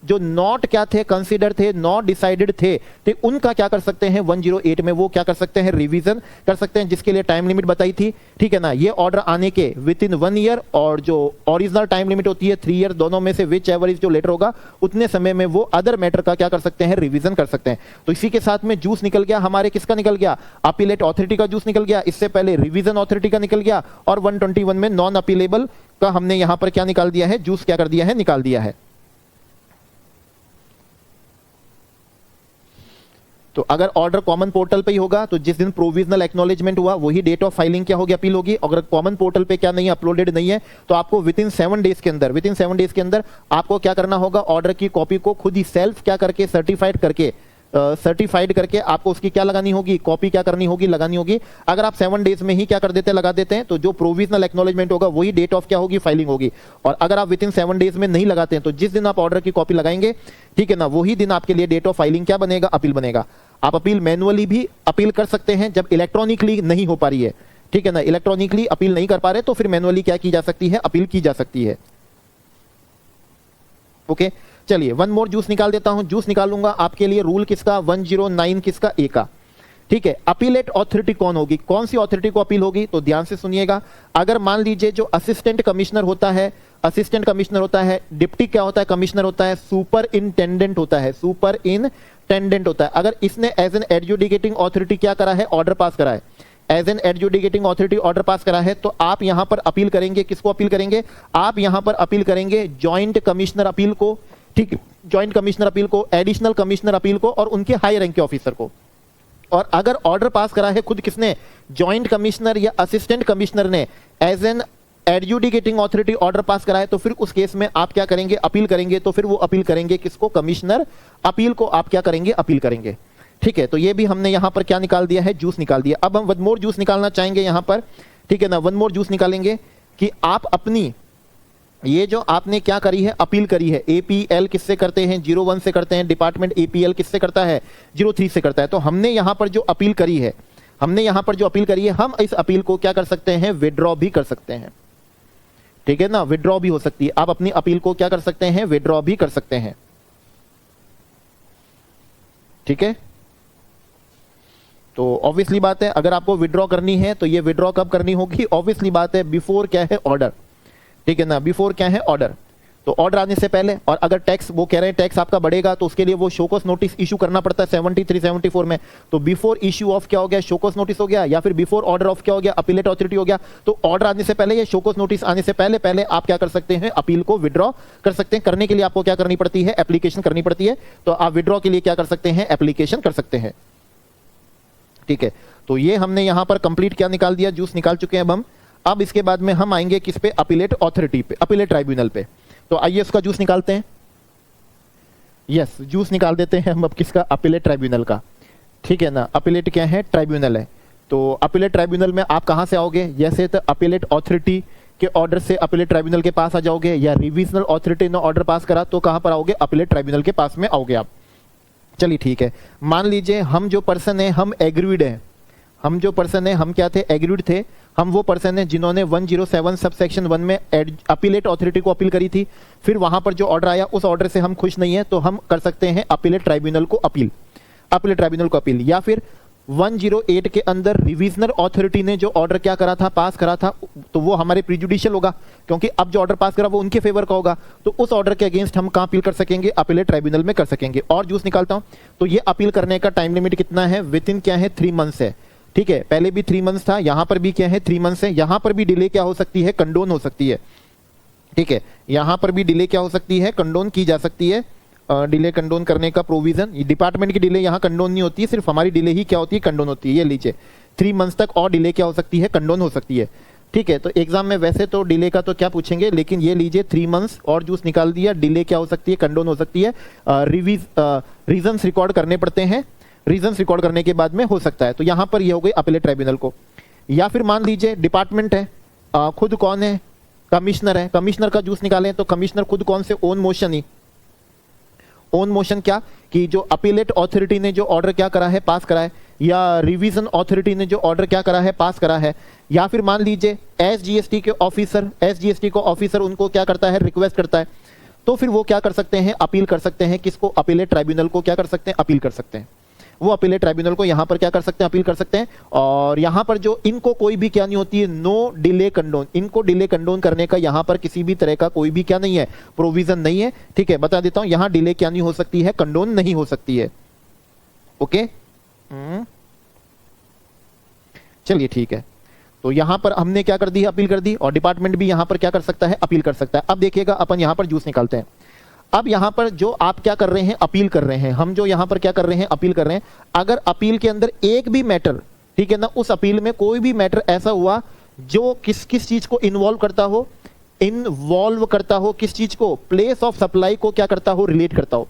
जो नॉट क्या थे, कंसीडर थे, नॉट डिसाइडेड थे, तो उनका क्या कर सकते हैं 108 में वो क्या कर सकते हैं, रिवीजन कर सकते हैं, जिसके लिए टाइम लिमिट बताई थी, ठीक है ना। ये ऑर्डर आने के विद इन 1 ईयर, और जो ओरिजिनल टाइम लिमिट होती है 3 ईयर, दोनों में से विच एवर इज जो लेटर होगा उतने समय में वो अदर मैटर का क्या कर सकते हैं, रिवीजन कर सकते हैं। तो इसी के साथ में जूस निकल गया हमारे, किसका निकल गया, अपीलेट अथॉरिटी का जूस निकल गया, इससे पहले रिवीजन अथॉरिटी का निकल गया, और 121 में नॉन अपीलेबल का हमने यहां पर क्या निकाल दिया है, जूस क्या कर दिया है, निकाल दिया है। तो अगर ऑर्डर कॉमन पोर्टल पे ही होगा तो जिस दिन प्रोविजनल एक्नॉलेजमेंट हुआ वही डेट ऑफ फाइलिंग क्या होगी, अपील होगी। अगर कॉमन पोर्टल पे क्या नहीं अपलोडेड नहीं है तो आपको विद इन 7 डेज के अंदर आपको क्या करना होगा, ऑर्डर की कॉपी को खुद ही सेल्फ क्या करके सर्टिफाइड करके आपको उसकी क्या लगानी होगी, कॉपी क्या करनी होगी, लगानी होगी। अगर आप 7 डेज में ही क्या कर देते हैं, लगा देते हैं, तो जो प्रोविजनल एक्नॉलेजमेंट होगा वही डेट ऑफ क्या होगी, फाइलिंग होगी। और अगर आप विद इन 7 डेज में नहीं लगाते हैं तो जिस दिन आप ऑर्डर की कॉपी लगाएंगे, ठीक है ना, वही दिन आपके लिए डेट ऑफ फाइलिंग क्या बनेगा, अपील बनेगा। आप अपील मैनुअली भी अपील कर सकते हैं जब इलेक्ट्रॉनिकली नहीं हो पा रही है, ठीक है ना, इलेक्ट्रॉनिकली अपील नहीं कर पा रहे तो फिर मैनुअली क्या की जा सकती है, अपील की जा सकती है। ओके, चलिए वन मोर जूस निकाल देता हूं। जूस निकालूंगा आपके लिए, रूल किसका, 109 किसका, ए का, ठीक है। अपीलेट अथॉरिटी कौन होगी, कौन सी अथॉरिटी को अपील होगी, तो ध्यान से सुनिएगा। अगर मान लीजिए जो असिस्टेंट कमिश्नर होता है, डिप्टी क्या होता है, कमिश्नर होता है, सुपरिंटेंडेंट होता है, अगर इसने एज एन एडजुडिकेटिंग अथॉरिटी क्या करा है, ऑर्डर पास करा है, as an adjudicating authority order pass करा है, तो आप यहां पर अपील करेंगे, किसको अपील करेंगे, आप यहां पर अपील करेंगे जॉइंट कमिश्नर अपील को, ठीक है, जॉइंट कमिश्नर अपील को, एडिशनल कमिश्नर अपील को, और उनके हाई रैंक के ऑफिसर को। और अगर ऑर्डर पास करा है खुद किसने, जॉइंट कमिश्नर या असिस्टेंट कमिश्नर ने as an adjudicating authority order pass करा है, तो फिर उस केस में आप क्या करेंगे, अपील करेंगे। तो फिर वो अपील करेंगे किसको, कमिश्नर अपील को आप क्या करेंगे, अपील करेंगे, ठीक है। तो ये भी हमने यहां पर क्या निकाल दिया है, जूस निकाल दिया। अब हम वन मोर जूस निकालना चाहेंगे यहां पर, ठीक है ना, वन मोर जूस निकालेंगे कि आप अपनी ये जो आपने क्या करी है, अपील करी है, एपीएल किससे करते हैं, 01 से करते हैं, डिपार्टमेंट एपीएल किससे करता है, 03 से करता है। तो हमने यहां पर जो अपील करी है, हम इस अपील को क्या कर सकते हैं, विड्रॉ भी कर सकते हैं, ठीक है ना, विड्रॉ भी हो सकती है। आप अपनी अपील को क्या कर सकते हैं, विड्रॉ भी कर सकते हैं, ठीक है। तो ऑब्वियसली बात है, अगर आपको विड्रॉ करनी है तो ये विड्रॉ कब करनी होगी, ऑब्वियसली बात है बिफोर क्या है, ऑर्डर, ठीक है ना, बिफोर क्या है, ऑर्डर। तो ऑर्डर आने से पहले, और अगर टैक्स वो कह रहे हैं टैक्स आपका बढ़ेगा तो उसके लिए वो शोकॉस नोटिस इशू करना पड़ता है 73 74 में। तो बिफोर इशू ऑफ क्या हो गया, शोकॉस नोटिस हो गया, या फिर बिफोर ऑर्डर ऑफ क्या हो गया, अपीलेट अथॉरिटी हो गया। तो ऑर्डर आने से पहले या शोकॉस नोटिस आने से पहले आप क्या कर सकते हैं, अपील को विड्रॉ कर सकते हैं। करने के लिए आपको क्या करनी पड़ती है, एप्लीकेशन करनी पड़ती है। तो आप विड्रॉ के लिए क्या कर सकते हैं, एप्लीकेशन कर सकते हैं, ठीक है। तो ये हमने यहां पर कंप्लीट क्या निकाल दिया, जूस निकाल चुके हैं हम। अब इसके बाद में हम आएंगे किस पे, अपीलेट अथॉरिटी पे, अपीलेट ट्राइब्यूनल पे। तो आइए उसका जूस निकालते हैं। यस, जूस निकाल देते हैं हम अब किसका, अपीलेट ट्राइब्यूनल का, ठीक है ना। अपीलेट क्या है, ट्राइब्यूनल है। तो अपीलेट ट्राइब्यूनल में आप कहां से आओगे, जैसे तो अपीलेट अथॉरिटी के ऑर्डर से अपीलेट ट्राइब्यूनल के पास आ जाओगे, या रिविजनल अथॉरिटी ने ऑर्डर पास करा तो कहां पर आओगे, अपीलेट ट्राइब्यूनल के पास में आओगे आप। चलिए ठीक है, मान लीजिए हम जो पर्सन है, हम एग्रीड है, हम क्या थे, एग्रीड थे। हम वो पर्सन है जिन्होंने 107 सब सेक्शन 1 में अपीलेट अथॉरिटी को अपील करी थी। फिर वहां पर जो ऑर्डर आया उस ऑर्डर से हम खुश नहीं है, तो हम कर सकते हैं अपीलेट ट्राइब्यूनल को अपील, या फिर 108 के अंदर रिविजनल अथॉरिटी ने जो ऑर्डर क्या करा था, पास करा था, तो वो हमारे प्रिजुडिशियल होगा, क्योंकि अब जो ऑर्डर पास करा वो उनके फेवर का होगा। तो उस ऑर्डर के अगेंस्ट हम कहां अपील कर सकेंगे, अपीलेट ट्राइब्यूनल में कर सकेंगे। और जूस निकालता हूं, तो ये अपील करने का टाइम लिमिट कितना है, विद इन क्या है, 3 मंथ्स है, ठीक है। पहले भी 3 मंथ्स था, यहां पर भी क्या है, 3 मंथ्स है। यहां पर भी डिले क्या हो सकती है, कंडोन हो सकती है, ठीक है। यहां पर भी डिले क्या हो सकती है, कंडोन की जा सकती है। डिले कंडोन करने का प्रोविजन, डिपार्टमेंट की डिले यहां कंडोन नहीं होती है, सिर्फ हमारी डिले ही क्या होती है, कंडोन होती है। ये लीजिए 3 मंथ्स तक और डिले क्या हो सकती है, कंडोन हो सकती है, ठीक है। तो एग्जाम में वैसे तो डिले का तो क्या पूछेंगे, लेकिन ये लीजिए 3 मंथ्स और जूस निकाल दिया, डिले क्या हो सकती है, कंडोन हो सकती है। रीजंस रिकॉर्ड करने पड़ते हैं, रीजंस रिकॉर्ड करने के बाद में हो सकता है। तो यहां पर ये हो गई अपीलेट ट्राइब्यूनल को। या फिर मान लीजिए डिपार्टमेंट है, खुद कौन है, कमिश्नर है, कमिश्नर का जूस निकालें तो कमिश्नर खुद कौन से, ओन मोशन ही, ओन मोशन क्या कि जो अपीलेट अथॉरिटी ने जो ऑर्डर क्या करा है, पास करा है, या रिवीजन अथॉरिटी ने जो ऑर्डर क्या करा है, पास करा है, या फिर मान लीजिए एसजीएसटी के ऑफिसर, एसजीएसटी को ऑफिसर उनको क्या करता है, रिक्वेस्ट करता है, तो फिर वो क्या कर सकते हैं, अपील कर सकते हैं। किसको? अपीलेट ट्राइब्यूनल को क्या कर सकते हैं, अपील कर सकते हैं। वो अपीलेट ट्राइब्यूनल को यहां पर क्या कर सकते हैं, अपील कर सकते हैं। और यहां पर जो इनको कोई भी क्या नहीं होती है, नो डिले कंडोन, इनको डिले कंडोन करने का यहां पर किसी भी तरह का कोई भी क्या नहीं है, प्रोविजन नहीं है। ठीक है, बता देता हूं, यहां डिले क्या नहीं हो सकती है, कंडोन नहीं हो सकती है। ओके, चलिए ठीक है। तो यहां पर हमने क्या कर दी, अपील कर दी, और डिपार्टमेंट भी यहां पर क्या कर सकता है, अपील कर सकता है। अब देखिएगा अपन यहां पर जूस निकालते हैं। अब यहां पर जो आप क्या कर रहे हैं, अपील कर रहे हैं, हम जो यहां पर क्या कर रहे हैं, अपील कर रहे हैं। अगर अपील के अंदर एक भी मैटर, ठीक है ना, उस अपील में कोई भी मैटर ऐसा हुआ जो किस किस चीज को इन्वॉल्व करता हो, किस चीज को, प्लेस ऑफ सप्लाई को क्या करता हो, रिलेट करता हो,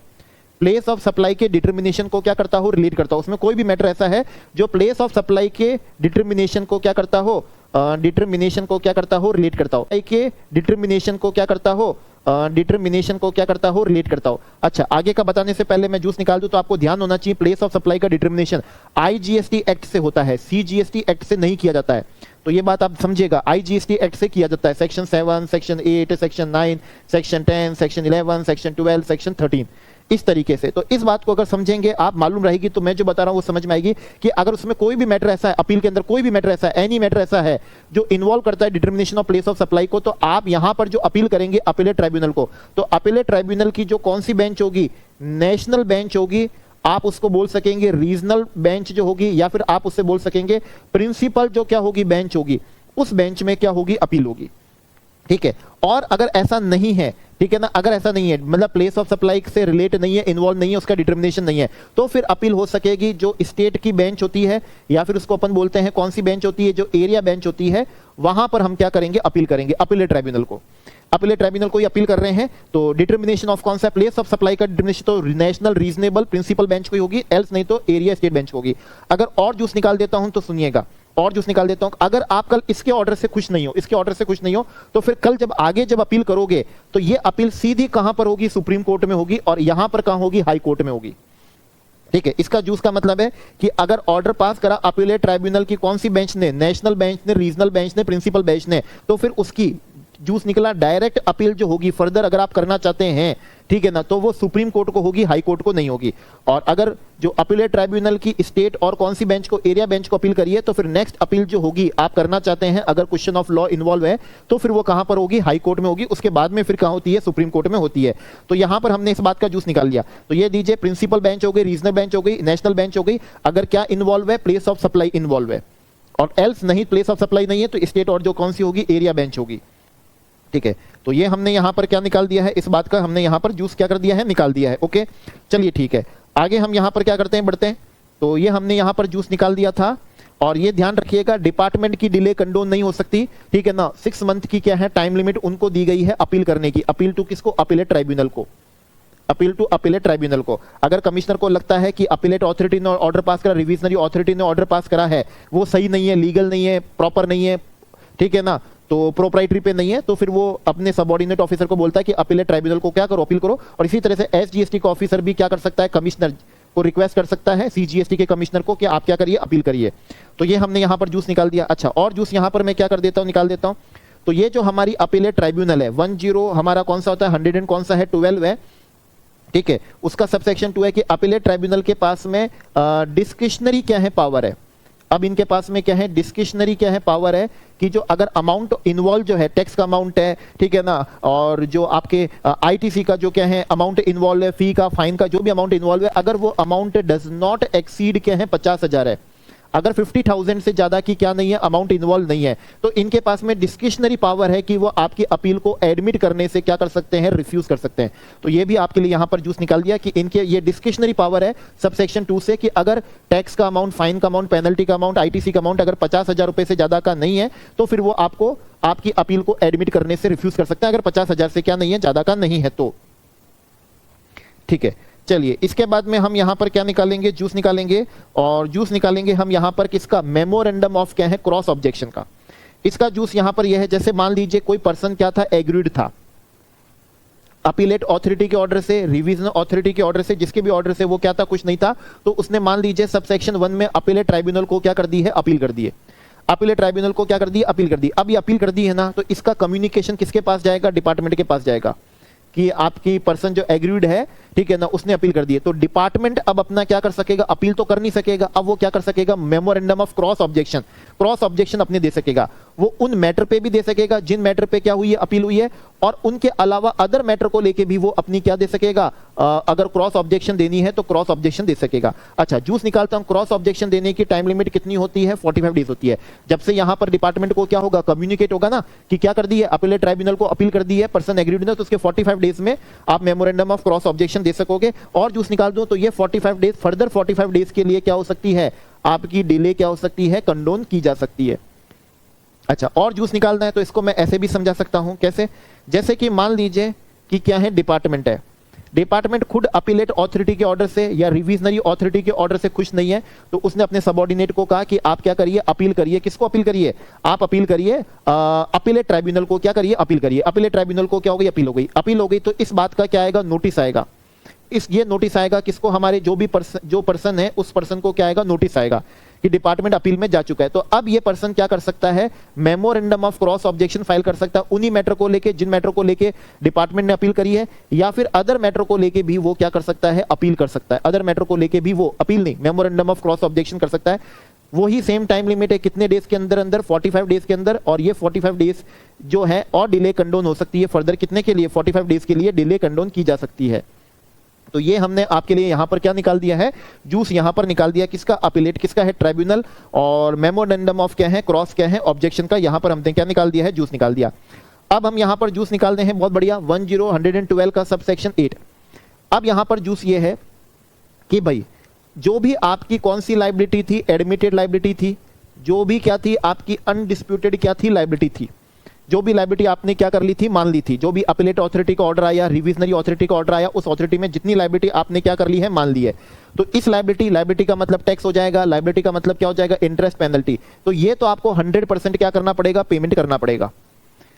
प्लेस ऑफ सप्लाई के डिटर्मिनेशन को क्या करता हो, रिलेट करता हो। उसमें कोई भी मैटर ऐसा है जो प्लेस ऑफ सप्लाई के डिटर्मिनेशन को क्या करता हो, डिटर्मिनेशन को क्या करता हो, रिलेट करता हो, के डिटर्मिनेशन को क्या करता हो, डिटर्मिनेशन को क्या करता हो, रिलेट करता हो। अच्छा, आगे का बताने से पहले मैं जूस निकाल दूं तो आपको ध्यान होना चाहिए, प्लेस ऑफ सप्लाई का डिटर्मिनेशन आईजीएसटी एक्ट से होता है, सीजीएसटी एक्ट से नहीं किया जाता है। तो ये बात आप समझिएगा, आईजीएसटी एक्ट से किया जाता है, section 7, section 8, section 9, section 10, section 11, section 12, section 13, इस तरीके से। तो इस बात को अगर समझेंगे आप, मालूम रहेगी, तो मैं जो बता रहा हूं वो समझ में आएगी कि अगर उसमें कोई भी मैटर ऐसा है, अपील के अंदर कोई भी मैटर ऐसा है, एनी मैटर ऐसा है जो इन्वॉल्व करता है determination of place of supply को, तो आप यहां पर जो अपील करेंगे अपीलेट ट्राइब्यूनल को, तो अपीलेट ट्राइब्यूनल की जो कौन सी बेंच होगी, नेशनल बेंच होगी, आप उसको बोल सकेंगे रीजनल बेंच जो होगी, या फिर आप उससे बोल सकेंगे प्रिंसिपल जो क्या होगी, बेंच होगी, उस बेंच में क्या होगी, अपील होगी। ठीक है, और अगर ऐसा नहीं है, ठीक है ना, अगर ऐसा नहीं है, मतलब प्लेस ऑफ सप्लाई से रिलेट नहीं है, इन्वॉल्व नहीं है, उसका डिटर्मिनेशन नहीं है, तो फिर अपील हो सकेगी जो स्टेट की बेंच होती है, या फिर उसको अपन बोलते हैं कौन सी बेंच होती है, जो एरिया बेंच होती है, वहां पर हम क्या करेंगे, अपील करेंगे अपीलेट ट्राइब्यूनल को। अपीलेट ट्राइब्यूनल को अपील कर रहे हैं तो डिटर्मिनेशन ऑफ कौन सा, प्लेस ऑफ सप्लाई का डिटर्मिनेशन तो नेशनल रीजनेबल प्रिंसिपल बेंच को होगी, एल्स नहीं तो एरिया स्टेट बेंच होगी। अगर और जूस निकाल देता हूं तो सुनिएगा, और जूस निकाल देता हूं, अगर आप कल इसके ऑर्डर से खुश नहीं हो, इसके ऑर्डर से खुश नहीं हो, तो फिर कल जब आगे जब अपील करोगे तो ये अपील सीधी कहां पर होगी, सुप्रीम कोर्ट में होगी, और यहां पर कहां होगी, हाई कोर्ट में होगी। ठीक है, इसका जूस का मतलब है कि अगर ऑर्डर पास करा अपीलेट ट्राइब्यूनल की कौन सी बेंच ने, नेशनल बेंच ने, रीजनल बेंच ने, प्रिंसिपल बेंच ने, तो फिर उसकी जूस निकला डायरेक्ट अपील जो होगी फर्दर अगर आप करना चाहते हैं, ठीक है ना, तो वो सुप्रीम कोर्ट को होगी, हाई कोर्ट को नहीं होगी। और अगर जो अपीलेट ट्राइब्यूनल की स्टेट और कौन सी बेंच को, एरिया बेंच को अपील करिए, तो फिर नेक्स्ट अपील जो होगी आप करना चाहते हैं, अगर क्वेश्चन ऑफ लॉ इन्वॉल्व है, तो फिर वो कहां पर होगी, हाई कोर्ट में होगी, उसके बाद में फिर कहां होती है, सुप्रीम कोर्ट में होती है। तो यहां पर हमने इस बात का जूस निकाल लिया। तो ये दीजिए, प्रिंसिपल बेंच हो गई, रीजनल बेंच हो गई, नेशनल बेंच हो गई, अगर क्या इन्वॉल्व है, प्लेस ऑफ सप्लाई इन्वॉल्व है, और एल्स नहीं, प्लेस ऑफ सप्लाई नहीं है, तो स्टेट और जो कौन सी होगी, एरिया बेंच होगी। ठीक है, तो ये हमने यहां पर क्या निकाल दिया है, इस बात का हमने यहां पर जूस क्या कर दिया है, निकाल दिया है। ओके, चलिए ठीक है, आगे हम यहां पर क्या करते हैं, बढ़ते हैं। तो ये हमने यहां पर जूस निकाल दिया था, और ये ध्यान रखिएगा, डिपार्टमेंट की डिले कंडोन नहीं हो सकती, ठीक है ना। 6 मंथ की क्या है टाइम लिमिट उनको दी गई है अपील करने की, अपील टू किसको, अपीलेट ट्राइब्यूनल को, अपील टू अपीलेट ट्राइब्यूनल को। अगर कमिश्नर को लगता है कि अपीलेट अथॉरिटी ने ऑर्डर पास करा, रिवीजनरी अथॉरिटी ने ऑर्डर पास करा है, वो सही नहीं है, लीगल नहीं है, प्रॉपर नहीं है, ठीक है ना, तो प्रोप्राइटरी पे नहीं है, तो फिर वो अपने सबऑर्डिनेट ऑफिसर को बोलता है कि अपीलेट ट्राइब्यूनल को क्या करो, अपील करो। और इसी तरह से एसजीएसटी का ऑफिसर भी क्या कर सकता है, कमिश्नर को रिक्वेस्ट कर सकता है, सीजीएसटी के कमिश्नर को, कि आप क्या करिए, अपील करिए। तो ये हमने यहां पर जूस निकाल दिया। अच्छा, और जूस यहां पर मैं क्या कर देता हूं, निकाल देता हूं। तो ये जो हमारी अपीलेट ट्राइब्यूनल है, 10 हमारा कौन सा होता है, 100 कौन सा है, 12 है, ठीक है, उसका सबसेक्शन 2 है कि अपीलेट ट्राइब्यूनल के पास में डिस्क्रिशनरी क्या है, पावर है। अब इनके पास में क्या है, डिस्क्रिशनरी क्या है, पावर है, कि जो अगर अमाउंट इन्वॉल्व जो है, टैक्स का अमाउंट है, ठीक है ना, और जो आपके आईटीसी का जो क्या है अमाउंट इन्वॉल्व है, फी का, फाइन का जो भी अमाउंट इन्वॉल्व है, अगर वो अमाउंट डज नॉट एक्सीड क्या है, 50,000 है, अगर 50,000 से ज्यादा की क्या नहीं है, अमाउंट इन्वॉल्व नहीं है, तो इनके पास में डिस्क्रिशनरी पावर है कि वो आपकी अपील को एडमिट करने से क्या कर सकते हैं, रिफ्यूज कर सकते हैं। तो ये भी आपके लिए यहां पर जूस निकाल दिया कि इनके ये डिस्क्रिशनरी पावर है सबसेक्शन 2 से, कि अगर टैक्स का अमाउंट, फाइन का अमाउंट, पेनल्टी का अमाउंट, आईटीसी का अमाउंट अगर 50,000 रुपए से ज्यादा का नहीं है, तो फिर वो आपको आपकी अपील को एडमिट करने से रिफ्यूज कर सकते हैं, अगर 50,000 से क्या नहीं है, ज्यादा का नहीं है तो। ठीक है, चलिए इसके बाद में हम यहां पर क्या निकालेंगे, जूस निकालेंगे, और जूस निकालेंगे हम यहां पर किसका, मेमोरेंडम ऑफ क्या है, क्रॉस ऑब्जेक्शन का। इसका जूस यहां पर यह है, जैसे मान लीजिए कोई पर्सन क्या था, एग्रीड था, अपीलेट ऑथोरिटी के ऑर्डर से, रिवीजन अथॉरिटी के ऑर्डर से, जिसके भी ऑर्डर से वो क्या था, कुछ नहीं था, तो उसने मान लीजिए सबसेक्शन 1 में अपीलेट ट्राइब्यूनल को क्या कर दी है, अपील कर दी है। अपीलेट ट्राइब्यूनल को क्या कर दी, अपील कर दी। अब ये अपील कर दी है ना, तो इसका कम्युनिकेशन किसके पास जाएगा, डिपार्टमेंट के पास जाएगा कि आपकी पर्सन जो एग्रीड है, ठीक है ना, उसने अपील कर दी है। तो डिपार्टमेंट अब अपना क्या कर सकेगा, अपील तो कर नहीं सकेगा, अब वो क्या कर सकेगा, मेमोरेंडम ऑफ क्रॉस ऑब्जेक्शन अपने दे सकेगा। वो उन मैटर पे भी दे सकेगा जिन मैटर पे क्या हुई है, अपील हुई है, और उनके अलावा अदर मैटर को लेके भी वो अपनी क्या दे सकेगा, अगर क्रॉस ऑब्जेक्शन देनी है तो क्रॉस ऑब्जेक्शन दे सकेगा। अच्छा, जूस निकालता हूं। क्रॉस ऑब्जेक्शन देने की टाइम लिमिट कितनी होती है, 45 डेज होती है। जब से यहां पर डिपार्टमेंट को क्या होगा, कम्युनिकेट होगा ना कि क्या कर दी है, अपीलेट ट्राइब्यूनल को अपील कर दी है, पर्सन एग्रीड है, तो उसके 45 डेज में आप मेमोरेंडम ऑफ क्रॉस ऑब्जेक्शन दे सकोगे। और जूस निकाल दूं तो ये 45 डेज, फर्दर 45 डेज के लिए क्या हो सकती है, आपकी डिले क्या हो सकती है, कंडोन की जा सकती है। अच्छा, और जूस निकालना है तो इसको मैं ऐसे भी समझा सकता हूं, कैसे, जैसे कि मान लीजिए कि क्या है, डिपार्टमेंट है, डिपार्टमेंट खुद अपीलेट ऑथोरिटी के ऑर्डर से या रिवीजनरी ऑथोरिटी के ऑर्डर से खुश नहीं है, तो उसने अपने सबऑर्डिनेट को कहा कि आप क्या करिए, अपील करिए। किसको अपील करिए, आप अपील करिए, अपीलेट ट्राइब्यूनल को क्या करिए, अपील करिए। अपीलेट ट्राइब्यूनल को क्या हो गई, अपील हो गई। अपील हो गई तो इस बात का क्या आएगा, नोटिस आएगा। ये नोटिस आएगा किसको, हमारे जो पर्सन है उस पर्सन को क्या आएगा, नोटिस आएगा कि डिपार्टमेंट अपील में जा चुका है। तो अब ये पर्सन क्या कर सकता है, memorandum of cross objection file कर सकता है उन्हीं मैटर को लेके जिन मैटर को लेके डिपार्टमेंट ने अपील करी है, या फिर अदर मैटर को लेके भी वो क्या कर सकता है, अपील कर सकता है। अदर मैटर को लेके भी वो अपील नहीं, मेमोरेंडम ऑफ क्रॉस ऑब्जेक्शन कर सकता है। वही सेम टाइम लिमिट है, कितने डेज के अंदर अंदर, 45 डेज के अंदर। और ये 45 डेज जो है और डिले कंडोन हो सकती है फर्दर, कितने के लिए, 45 डेज के लिए डिले कंडोन की जा सकती है। तो ये हमने आपके लिए यहां पर क्या निकाल दिया है, जूस यहां पर निकाल दिया किसका, अपीलेट किसका है, ट्राइब्यूनल, और मेमोरेंडम ऑफ क्या है, क्रॉस क्या है, ऑब्जेक्शन का यहां पर हमने क्या निकाल दिया है, जूस निकाल दिया। अब हम यहां पर जूस निकालते हैं, बहुत बढ़िया, 10112 का सबसेक्शन 8। अब यहां पर जूस ये है कि भाई जो भी आपकी कौन सी लाइबिलिटी थी, एडमिटेड लाइबिलिटी थी, जो भी क्या थी आपकी अनडिस्प्यूटेड क्या थी, लाइबिलिटी थी, जो भी लाइबिलिटी आपने क्या कर ली थी, मान ली थी, जो भी अपीलेट ऑथोरिटी का ऑर्डर आया, रिवीजनरी ऑथोरिटी का ऑर्डर आया, उस ऑथोरिटी में जितनी लाइबिलिटी आपने क्या कर ली है, मान ली है, तो इस लाइबिलिटी का मतलब टैक्स हो जाएगा, लाइबिलिटी का मतलब क्या हो जाएगा, इंटरेस्ट पेनल्टी। तो ये तो आपको 100% क्या करना पड़ेगा, पेमेंट करना पड़ेगा,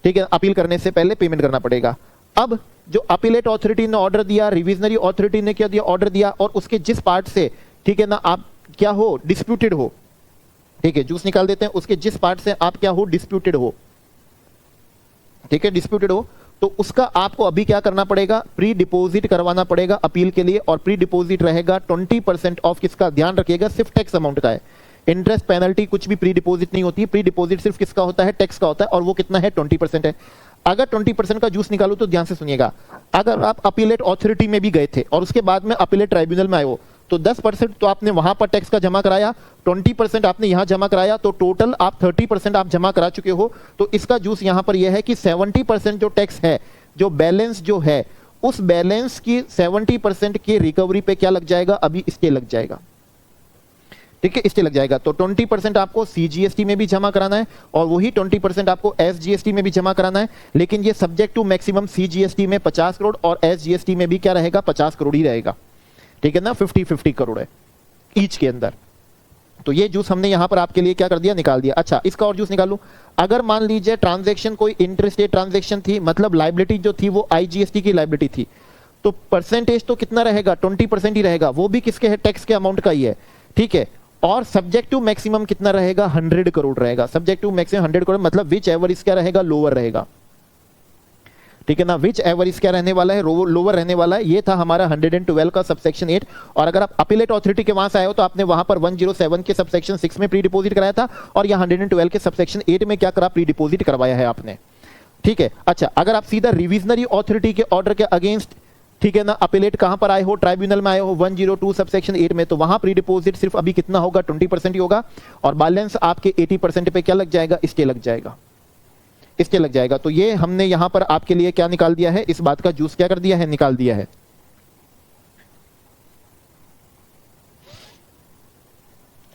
ठीक है, अपील करने से पहले पेमेंट करना पड़ेगा। अब जो अपीलेट ऑथोरिटी ने ऑर्डर दिया, रिवीजनरी ऑथोरिटी ने क्या दिया, ऑर्डर दिया, और उसके जिस पार्ट से, ठीक है ना, आप क्या हो, डिस्प्यूटेड हो, ठीक है, जूस निकाल देते हैं, उसके जिस पार्ट से आप क्या हो, डिस्प्यूटेड हो, ठीक है, डिस्प्यूटेड हो, तो उसका आपको अभी क्या करना पड़ेगा, प्री डिपॉजिट करवाना पड़ेगा अपील के लिए। और प्री डिपॉजिट रहेगा 20% ऑफ किसका, ध्यान रखिएगा, सिर्फ टैक्स अमाउंट का है, इंटरेस्ट पेनल्टी कुछ भी प्री डिपॉजिट नहीं होती। प्री डिपॉजिट सिर्फ किसका होता है, टैक्स का होता है, और वो कितना है, 20% है। अगर 20% का जूस निकालो तो ध्यान से सुनिएगा, अगर आप अपीलेट ऑथोरिटी में भी गए थे और उसके बाद में अपीलेट ट्राइब्यूनल में आए हो, तो 10% तो आपने वहां पर टैक्स का जमा कराया, 20% आपने यहां जमा कराया, तो टोटल आप 30% आप जमा करा चुके हो। तो इसका जूस यहां पर यह है कि 70% जो टैक्स है, जो बैलेंस जो है, उस बैलेंस की 70% की रिकवरी पे क्या लग जाएगा, अभी स्टे लग जाएगा, ठीक है, स्टे लग जाएगा। तो 20% आपको सीजीएसटी में भी जमा कराना है और वही 20% आपको एसजीएसटी में भी जमा कराना है, लेकिन ये सब्जेक्ट टू मैक्सिमम सीजीएसटी में 50 करोड़ और एसजीएसटी में भी क्या रहेगा, 50 करोड़ ही रहेगा, ठीक है ना, 50-50 करोड़ है ईच के अंदर। तो ये जूस हमने यहां पर आपके लिए क्या कर दिया, निकाल दिया। अच्छा, इसका और जूस निकालू, अगर मान लीजिए ट्रांजैक्शन कोई इंटरस्टेट ट्रांजैक्शन थी, मतलब लायबिलिटी जो थी वो आईजीएसटी की लायबिलिटी थी, तो परसेंटेज तो कितना रहेगा, 20% ही रहेगा, वो भी किसके है, टैक्स के अमाउंट का ही है, ठीक है। और सब्जेक्ट टू मैक्सिमम कितना रहेगा, 100 करोड़ रहेगा, सब्जेक्ट टू मैक्सिमम 100 करोड़, मतलब विच एवर इसका रहेगा, लोअर रहेगा, ठीक है ना, विच एवर इसका रहने वाला है, लोअर रहने वाला है। ये था हमारा 112 का सबसेक्शन 8। और अगर आप अपीलेट ऑथोरिटी के वहां से आए हो तो आपने वहां पर 107 के सबसेक्शन 6 में प्री डिपॉजिट कराया था, और यहां 112 के सबसेक्शन 8 में क्या करा, प्री डिपॉजिट करवाया है आपने, ठीक है। अच्छा, अगर आप सीधा रिवीजनरी ऑथोरिटी के ऑर्डर के अगेंस्ट, ठीक है ना, अपीलेट कहां पर आए हो, ट्राइब्यूनल में आए हो 102 सबसेक्शन 8 में, तो वहां प्री डिपॉजिट सिर्फ अभी कितना होगा, 20% ही होगा, और बैलेंस आपके 80% पे क्या लग जाएगा, स्टे लग जाएगा, स्टे लग जाएगा। तो ये हमने यहां पर आपके लिए क्या निकाल दिया है, इस बात का जूस क्या कर दिया है, निकाल दिया है,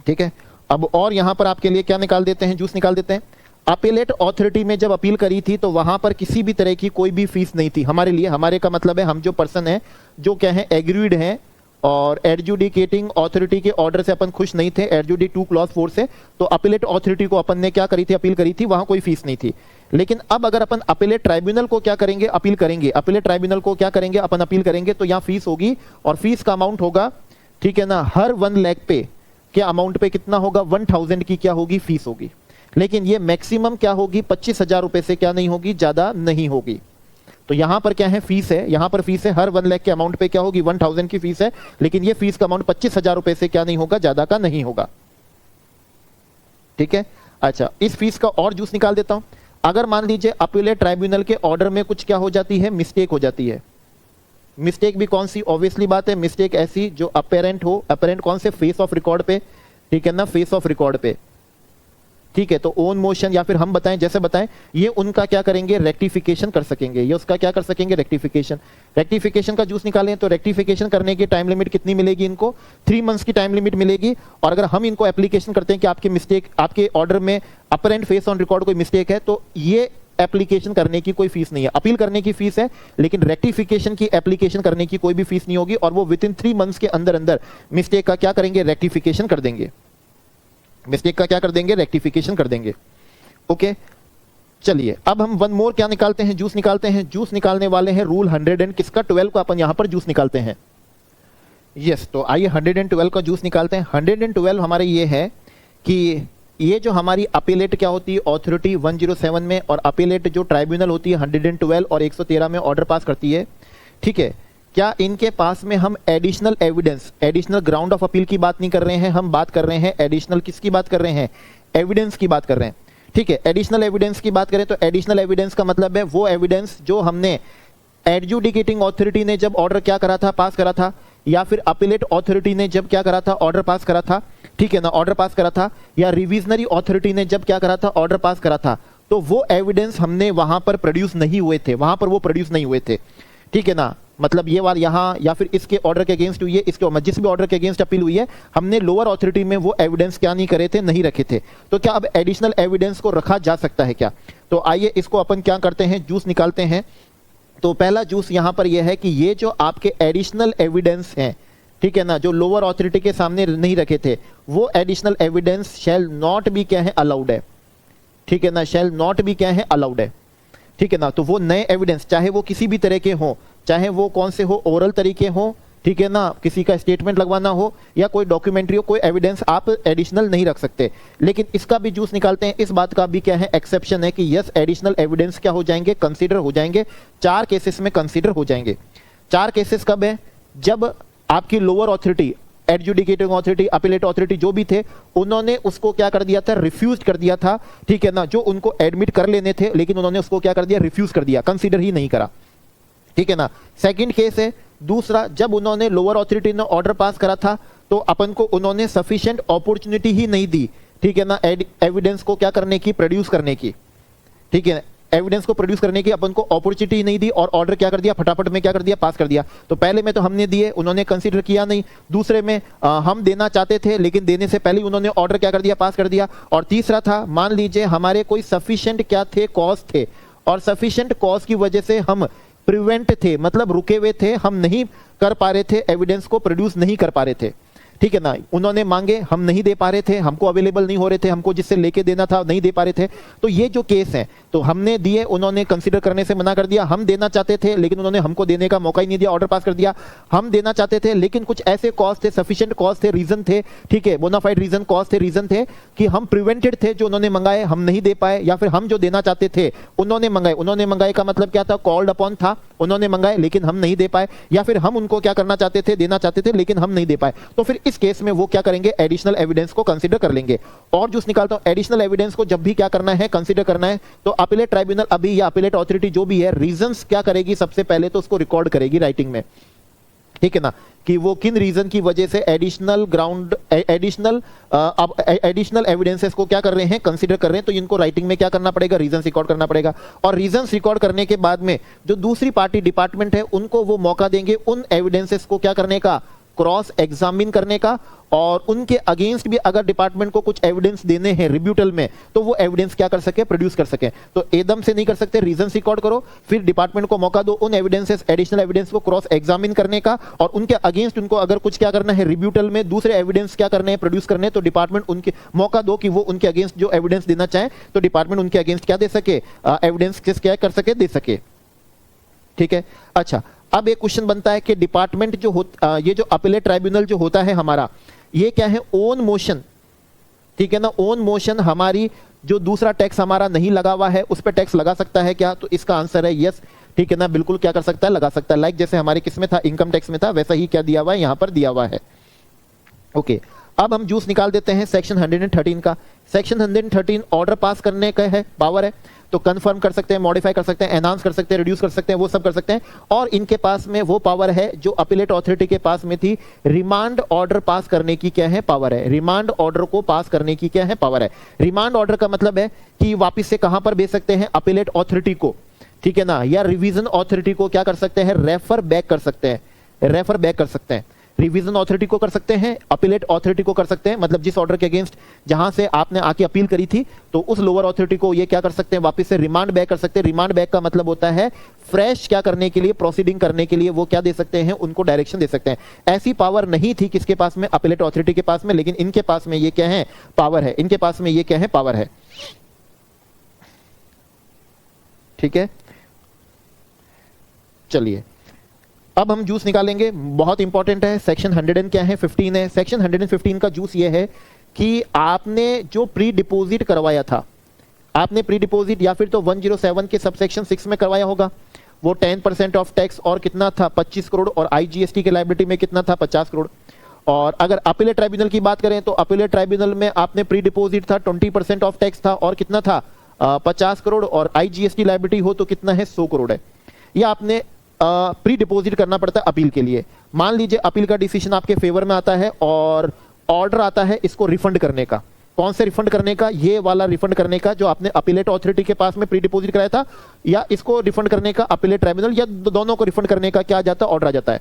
ठीक है। अब और यहां पर आपके लिए क्या निकाल देते हैं, जूस निकाल देते हैं। अपीलेट ऑथोरिटी में जब अपील करी थी तो वहां पर किसी भी तरह की कोई भी फीस नहीं थी हमारे लिए, हमारे का मतलब है हम जो पर्सन है जो क्या है, एग्रीड है, और एडजुडिकेटिंग ऑथोरिटी के ऑर्डर से अपन खुश नहीं थे, एडजुडी 2 क्लॉज 4 से, तो अपीलेट ऑथोरिटी को अपन ने क्या करी थी, अपील करी थी, वहां कोई फीस नहीं थी। लेकिन अब अगर अपन अपीलेट ट्राइब्यूनल को क्या करेंगे, अपील करेंगे, अपीलेट ट्राइब्यूनल को क्या करेंगे, अपन अपील करेंगे, तो यहां फीस होगी और फीस का अमाउंट होगा, ठीक है ना, हर 1 लाख पे क्या अमाउंट पे कितना होगा, 1000 की क्या होगी, फीस होगी। लेकिन ये मैक्सिमम क्या होगी, 25,000 रुपए से क्या नहीं होगी, ज्यादा नहीं होगी। तो यहां पर क्या है, फीस है, यहां पर फीस है, हर 1 लाख के अमाउंट पे क्या होगी, 1000 की फीस है, लेकिन ये फीस का अमाउंट 25,000 रुपए से क्या नहीं होगा, ज्यादा का नहीं होगा। ठीक है, अच्छा इस फीस का और जूस निकाल देता हूं। अगर मान लीजिए अपीलेट ट्राइब्यूनल के ऑर्डर में कुछ क्या हो जाती है, मिस्टेक हो जाती है। मिस्टेक भी कौन सी, ऑब्वियसली बात है, मिस्टेक ऐसी जो अपेरेंट हो, अपेरेंट कौन से, फेस ऑफ रिकॉर्ड पे, ठीक है ना, फेस ऑफ रिकॉर्ड पे, ठीक है। तो ओन मोशन या फिर हम बताएं, जैसे बताएं, ये उनका क्या करेंगे, रेक्टिफिकेशन कर सकेंगे, ये उसका क्या कर सकेंगे, रेक्टिफिकेशन। रेक्टिफिकेशन का जूस निकालें तो रेक्टिफिकेशन करने की टाइम लिमिट कितनी मिलेगी इनको, 3 मंथ्स की टाइम लिमिट मिलेगी। और अगर हम इनको एप्लीकेशन करते हैं कि आपकी मिस्टेक, आपके ऑर्डर में अपरेंट फेस ऑन रिकॉर्ड कोई मिस्टेक है, तो ये एप्लीकेशन करने की कोई फीस नहीं है, अपील करने की फीस है, लेकिन रेक्टिफिकेशन की एप्लीकेशन करने की कोई भी फीस नहीं होगी। और वो विद इन 3 मंथ्स के अंदर अंदर मिस्टेक का क्या करेंगे, रेक्टिफिकेशन कर देंगे, मिस्टेक का क्या कर देंगे, रेक्टिफिकेशन कर देंगे। ओके, चलिए अब हम वन मोर क्या निकालते हैं, जूस निकालते हैं। जूस निकालने वाले हैं रूल 100 एंड किसका, 12 का अपन यहां पर जूस निकालते हैं। यस, तो आइए 112 का जूस निकालते हैं। 112 हमारे ये है कि ये जो हमारी अपीलेट क्या होती है, ऑथोरिटी 107 में, और अपीलेट जो ट्राइब्यूनल होती है 112 और 113 में ऑर्डर पास करती है, ठीक है। क्या इनके पास में हम additional evidence, additional ground of appeal की बात नहीं कर रहे हैं, हम बात कर रहे हैं एडिशनल किसकी बात कर रहे हैं, एविडेंस की बात कर रहे हैं, ठीक है। एडिशनल एविडेंस की बात करें तो एडिशनल एविडेंस का मतलब है वो एविडेंस जो हमने एडजुडिकेटिंग ऑथोरिटी ने जब ऑर्डर क्या करा था, पास करा था, या फिर अपीलेट ऑथोरिटी ने जब क्या करा था, ऑर्डर पास करा था, ठीक है ना, ऑर्डर पास करा था, या रिविजनरी ऑथोरिटी ने जब क्या करा था, ऑर्डर पास करा था, तो वो एविडेंस हमने वहां पर प्रोड्यूस नहीं हुए थे, वहां पर वो प्रोड्यूस नहीं हुए थे, ठीक है ना। मतलब ये वाला यहाँ या फिर इसके ऑर्डर के अगेंस्ट हुई है, इसके जिस भी ऑर्डर के अगेंस्ट अपील हुई है, हमने लोअर ऑथोरिटी में वो एविडेंस क्या नहीं करे थे, नहीं रखे थे। तो क्या अब एडिशनल एविडेंस को रखा जा सकता है क्या? तो आइए इसको अपन क्या करते हैं, जूस निकालते हैं। तो पहला जूस यहां पर यह है कि ये जो आपके एडिशनल एविडेंस हैं, ठीक है ना, जो लोअर ऑथोरिटी के सामने नहीं रखे थे, वो additional evidence shell not B क्या है, अलाउड है, ठीक है ना, शैल नॉट बी क्या है, अलाउड है, ठीक है ना। तो वो नए एविडेंस चाहे वो किसी भी तरह के हो, चाहे वो कौन से हो, ओरल तरीके हो, ठीक है ना, किसी का स्टेटमेंट लगवाना हो या कोई डॉक्यूमेंट्री हो, कोई एविडेंस आप एडिशनल नहीं रख सकते। लेकिन इसका भी जूस निकालते हैं, इस बात का भी क्या है, एक्सेप्शन है कि यस एडिशनल एविडेंस क्या हो जाएंगे, कंसीडर हो जाएंगे। 4 केसेस में कंसीडर हो जाएंगे। 4 केसेस कब है, जब आपकी lower authority, adjudicating authority, appellate authority जो भी थे, उन्होंने उसको क्या कर दिया था, रिफ्यूज कर दिया था, ठीक है ना, जो उनको एडमिट कर लेने थे, लेकिन उन्होंने उसको क्या कर दिया, रिफ्यूज कर दिया, कंसीडर ही नहीं करा, ठीक है ना। सेकंड केस है दूसरा, जब उन्होंने लोअर ऑथोरिटी ने ऑर्डर पास करा था, तो अपन को उन्होंने सफिशिएंट अपॉर्चुनिटी ही नहीं दी, ठीक है ना, एविडेंस को क्या करने की, प्रोड्यूस करने की, ठीक है, एविडेंस को प्रोड्यूस करने की अपन को अपॉर्चुनिटी नहीं दी, और ऑर्डर क्या कर दिया, फटाफट में क्या कर दिया, पास कर दिया। तो पहले में तो हमने दिए, उन्होंने कंसीडर किया नहीं। दूसरे में हम देना चाहते थे, लेकिन देने से पहले उन्होंने ऑर्डर क्या कर दिया, पास कर दिया। और तीसरा था, मान लीजिए हमारे कोई सफिशिएंट क्या थे, कॉज थे, और सफिशिएंट कॉज की वजह से हम प्रिवेंट थे, मतलब रुके हुए थे, हम नहीं कर पा रहे थे, एविडेंस को प्रोड्यूस नहीं कर पा रहे थे, ठीक है ना। उन्होंने मांगे, हम नहीं दे पा रहे थे, हमको अवेलेबल नहीं हो रहे थे, हमको जिससे लेके देना था नहीं दे पा रहे थे। तो ये जो केस है, तो हमने दिए, उन्होंने कंसीडर करने से मना कर दिया। हम देना चाहते थे, लेकिन उन्होंने हमको देने का मौका ही नहीं दिया, ऑर्डर पास कर दिया। हम देना चाहते थे, लेकिन कुछ ऐसे कॉज थे, सफिशिएंट कॉज थे, रीजन थे, ठीक है, बोनाफाइड रीजन, कॉज थे, रीजन थे कि हम प्रिवेंटेड थे, जो उन्होंने मंगाए हम नहीं दे पाए, या फिर हम जो देना चाहते थे उन्होंने मंगाए। उन्होंने मंगाए का मतलब क्या था, कॉल्ड अपॉन था, उन्होंने मंगाए लेकिन हम नहीं दे पाए, या फिर हम उनको क्या करना चाहते थे, देना चाहते थे, लेकिन हम नहीं दे पाए। तो फिर इस केस में वो क्या करेंगे, एडिशनल एविडेंस को कंसीडर कर लेंगे। और जो निकालता हूं, एडिशनल एविडेंस को जब भी क्या करना है, कंसीडर करना है, तो अपीलेट ट्राइब्यूनल अभी या अपीलेट ऑथोरिटी जो भी है, रीजंस क्या करेगी, सबसे पहले तो उसको रिकॉर्ड करेगी राइटिंग में, ठीक है ना, कि वो किन रीजन की वजह से एडिशनल ग्राउंड, एडिशनल एविडेंसेस को क्या कर रहे हैं, कंसीडर कर रहे हैं। तो इनको राइटिंग में क्या करना पड़ेगा, रीजंस रिकॉर्ड करना पड़ेगा। और रीजंस रिकॉर्ड करने के बाद में जो दूसरी पार्टी डिपार्टमेंट है, उनको वो मौका देंगे उन एविडेंसेस को क्या करने का, क्रॉस एग्जामिन करने का, और उनके अगेंस्ट भी अगर डिपार्टमेंट को कुछ एविडेंस देने हैं रिब्यूटल में, तो वो एविडेंस क्या कर सके, प्रोड्यूस कर सके। तो एकदम से नहीं कर सकते, रीजंस रिकॉर्ड करो, फिर डिपार्टमेंट को मौका दो उन एविडेंसेस, एडिशनल एविडेंस को क्रॉस एग्जामिन करने का, और उनके अगेंस्ट उनको अगर कुछ क्या करना है रिब्यूटल में दूसरे एविडेंस क्या करने हैं, प्रोड्यूस करने हैं, तो डिपार्टमेंट उनके मौका दो कि वो उनके अगेंस्ट जो एविडेंस देना चाहे, तो डिपार्टमेंट उनके अगेंस्ट क्या दे सके, एविडेंस क्या कर सके, दे सके। ठीक है। अच्छा, अब एक क्वेश्चन बनता है कि डिपार्टमेंट जो ये जो अपीलेट ट्राइब्यूनल जो होता है हमारा, ये क्या है, ओन मोशन, ठीक है ना, ओन मोशन हमारी जो दूसरा टैक्स हमारा नहीं लगा हुआ है उस पर टैक्स लगा सकता है क्या, तो इसका आंसर है यस। ठीक है ना, बिल्कुल क्या कर सकता है, लगा सकता है। लाइक जैसे हमारे किस में था, इनकम टैक्स में था, वैसा ही क्या दिया हुआ है, यहां पर दिया हुआ है। ओके, अब हम जूस निकाल देते हैं सेक्शन 113 का। सेक्शन 113 ऑर्डर पास करने का है, पावर है, तो कंफर्म कर सकते हैं, मॉडिफाई कर सकते हैं, एनहांस कर सकते हैं, रिड्यूस कर सकते हैं, वो सब कर सकते हैं। और इनके पास में वो पावर है जो अपीलेट अथॉरिटी के पास में थी, रिमांड ऑर्डर पास करने की क्या है, पावर है। रिमांड ऑर्डर को पास करने की क्या है, पावर है। रिमांड ऑर्डर का मतलब है कि वापिस से कहां पर भेज सकते हैं, अपीलेट अथॉरिटी को, ठीक है ना, या रिवीजन अथॉरिटी को क्या कर सकते हैं, रेफर बैक कर सकते हैं, रेफर बैक कर सकते हैं। रिवीजन अथॉरिटी को कर सकते हैं, अपीलेट अथॉरिटी को कर सकते हैं, मतलब जिस ऑर्डर के अगेंस्ट जहां से आपने आके अपील करी थी, तो उस लोअर अथॉरिटी को ये क्या कर सकते हैं, वापस से रिमांड बैक कर सकते हैं। रिमांड बैक का मतलब होता है फ्रेश क्या करने के लिए, प्रोसीडिंग करने के लिए वो क्या दे सकते हैं, उनको डायरेक्शन दे सकते हैं। ऐसी पावर नहीं थी किसके पास में, अपीलेट अथॉरिटी के पास में, लेकिन इनके पास में ये क्या है, पावर है। इनके पास में ये क्या है, पावर है। ठीक है, चलिए अब हम जूस निकालेंगे, बहुत इंपॉर्टेंट है। सेक्शन 100 क्या है, 15 है। सेक्शन 115 का जूस ये है कि आपने जो प्री डिपोजिट करवाया था, आपने प्री डिपोजिट या फिर तो 107 के सबसेक्शन 6 में करवाया होगा, वो 10% ऑफ टैक्स और कितना था, 25 करोड़, और आईजीएसटी के लायबिलिटी में कितना था, 50 करोड़। और अगर अपीलेट ट्राइब्यूनल की बात करें तो अपीलेट ट्राइब्यूनल में आपने प्री डिपोजिट था, 20% ऑफ टैक्स था और कितना था, 50 करोड़, और आईजीएसटी लायबिलिटी हो तो कितना है, 100 करोड़ है। यह आपने प्री डिपोजिट करना पड़ता है अपील के लिए। मान लीजिए अपील का डिसीजन आपके फेवर में आता है और ऑर्डर आता है इसको रिफंड करने का। कौन से रिफंड करने का, ये वाला रिफंड करने का जो आपने अपीलेट अथॉरिटी के पास में प्री डिपोजिट कराया था, या इसको रिफंड करने का अपीलेट ट्राइब्यूनल, या दोनों को रिफंड करने का क्या आ जाता है, ऑर्डर आ जाता है।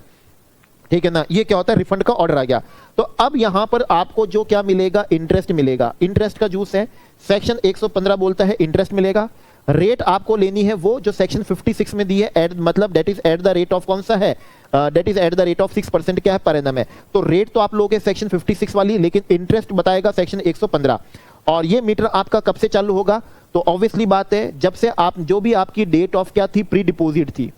ठीक है ना, ये क्या होता है, रिफंड का ऑर्डर आ गया। तो अब यहां पर आपको जो क्या मिलेगा, इंटरेस्ट मिलेगा। इंटरेस्ट का जूस है, सेक्शन 115 बोलता है इंटरेस्ट मिलेगा। रेट आपको लेनी है वो जो सेक्शन 56 में दी है, मतलब that is at the rate of, कौन सा है, that is at the rate of 6% क्या है, पर एनम है। तो रेट तो आप लोगे सेक्शन 56 वाली, लेकिन इंटरेस्ट बताएगा सेक्शन 115। और ये मीटर आपका कब से चालू होगा, तो ऑब्वियसली बात है जब से आप, जो भी आपकी डेट ऑफ क्या थी, प्री डिपोजिट थी,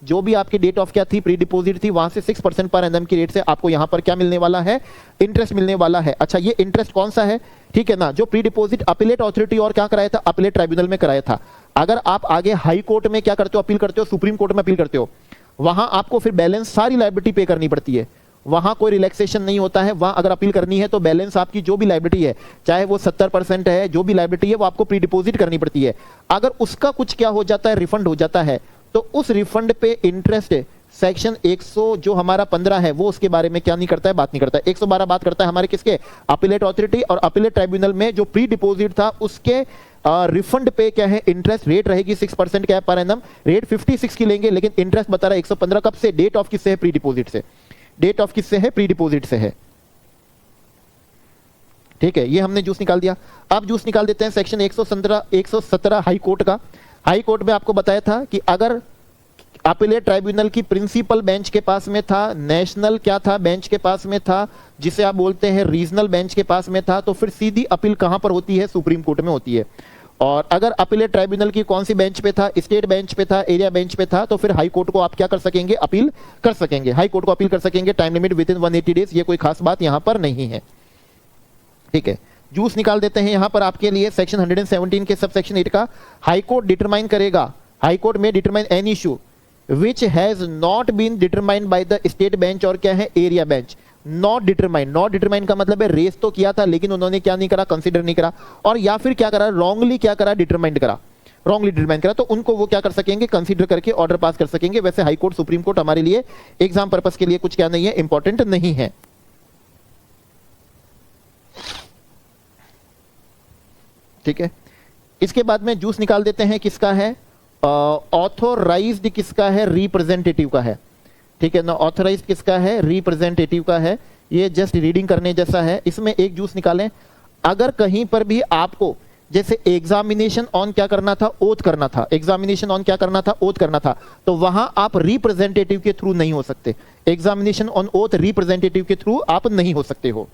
जो भी आपकी डेट ऑफ क्या थी, प्री डिपोजिट थी, वहां से 6% पर एनम की रेट से आपको यहां पर क्या मिलने वाला है, इंटरेस्ट मिलने वाला है। अच्छा, ये इंटरेस्ट कौन सा है, ठीक है ना, जो प्री डिपोजिट अपीलेट अथॉरिटी और क्या कराया था, अपीलेट ट्राइब्यूनल में कराया था। अगर आप आगे हाई कोर्ट में क्या करते हो, अपील करते हो, सुप्रीम कोर्ट में अपील करते हो, वहां आपको फिर बैलेंस सारी लायबिलिटी पे करनी पड़ती है। वहां कोई रिलैक्सेशन नहीं होता है। वहां अगर अपील करनी है तो बैलेंस आपकी जो भी लायबिलिटी है, चाहे वो 70% है, जो भी लायबिलिटी है वो आपको प्री डिपोजिट करनी पड़ती है। अगर उसका कुछ क्या हो जाता है, रिफंड हो जाता है, तो उस रिफंड पे इंटरेस्ट सेक्शन 100 जो हमारा 15 है वो उसके बारे में क्या नहीं करता है, बात नहीं करता है। 112 बात करता है हमारे किसके, अपीलेट अथॉरिटी और अपीलेट ट्राइब्यूनल में जो प्री डिपोजिट था उसके रिफंड पे क्या है, इंटरेस्ट रेट रहेगी 6% क्या है, पर एनम। रेट 56 की लेंगे, लेकिन इंटरेस्ट बता रहा है 115। कब से, डेट ऑफ किससे है, प्री डिपोजिट से। डेट ऑफ किससे है, प्री डिपोजिट से है। ठीक है, ये हमने जूस निकाल दिया। अब जूस निकाल देते हैं सेक्शन 117 हाई कोर्ट का। हाई कोर्ट में आपको बताया था कि अगर अपीलेट ट्राइब्यूनल की प्रिंसिपल बेंच के पास में था, नेशनल क्या था, बेंच के पास में था, जिसे आप बोलते हैं रीजनल बेंच के पास में था, तो फिर सीधी अपील कहां पर होती है, सुप्रीम कोर्ट में होती है। और अगर अपीलेट ट्राइब्यूनल की कौन सी बेंच पे था, स्टेट बेंच पे था, एरिया बेंच पे था, तो फिर हाई कोर्ट को आप क्या कर सकेंगे, अपील कर सकेंगे। हाई कोर्ट को अपील कर सकेंगे, time limit with in 180 days. ये कोई खास बात यहां पर नहीं है। ठीक है, जूस निकाल देते हैं यहां पर आपके लिए सेक्शन 117 के सबसेक्शन 8 का। हाई कोर्ट डिटरमाइन करेगा, हाई कोर्ट में determine any issue which has not been determined by the state bench और क्या है, area bench. Not determine, not determine का मतलब है रेस तो किया था लेकिन उन्होंने क्या नहीं करा, कंसीडर नहीं करा, और या फिर क्या करा, रॉन्गली क्या करा, डिटरमाइन करा, रॉन्गली डिटरमाइन करा, तो उनको वो क्या कर सकेंगे, कंसीडर करके ऑर्डर पास कर सकेंगे। वैसे हाई कोर्ट, सुप्रीम कोर्ट हमारे लिए एग्जाम पर्पस के लिए कुछ क्या नहीं है, इंपॉर्टेंट नहीं है। ठीक है, इसके बाद में जूस निकाल देते हैं किसका है, ऑथोराइज्ड किसका है, रिप्रेजेंटेटिव का है। ठीक है ना। ऑथराइज किसका है, रिप्रेजेंटेटिव का है। ये जस्ट रीडिंग करने जैसा है। इसमें एक जूस निकालें, अगर कहीं पर भी आपको जैसे एग्जामिनेशन ऑन क्या करना था, ओथ करना था, एग्जामिनेशन ऑन क्या करना था, ओथ करना था, तो वहां आप रिप्रेजेंटेटिव के थ्रू नहीं हो सकते। एग्जामिनेशन ऑन ओथ रिप्रेजेंटेटिव के थ्रू आप नहीं हो सकते हो,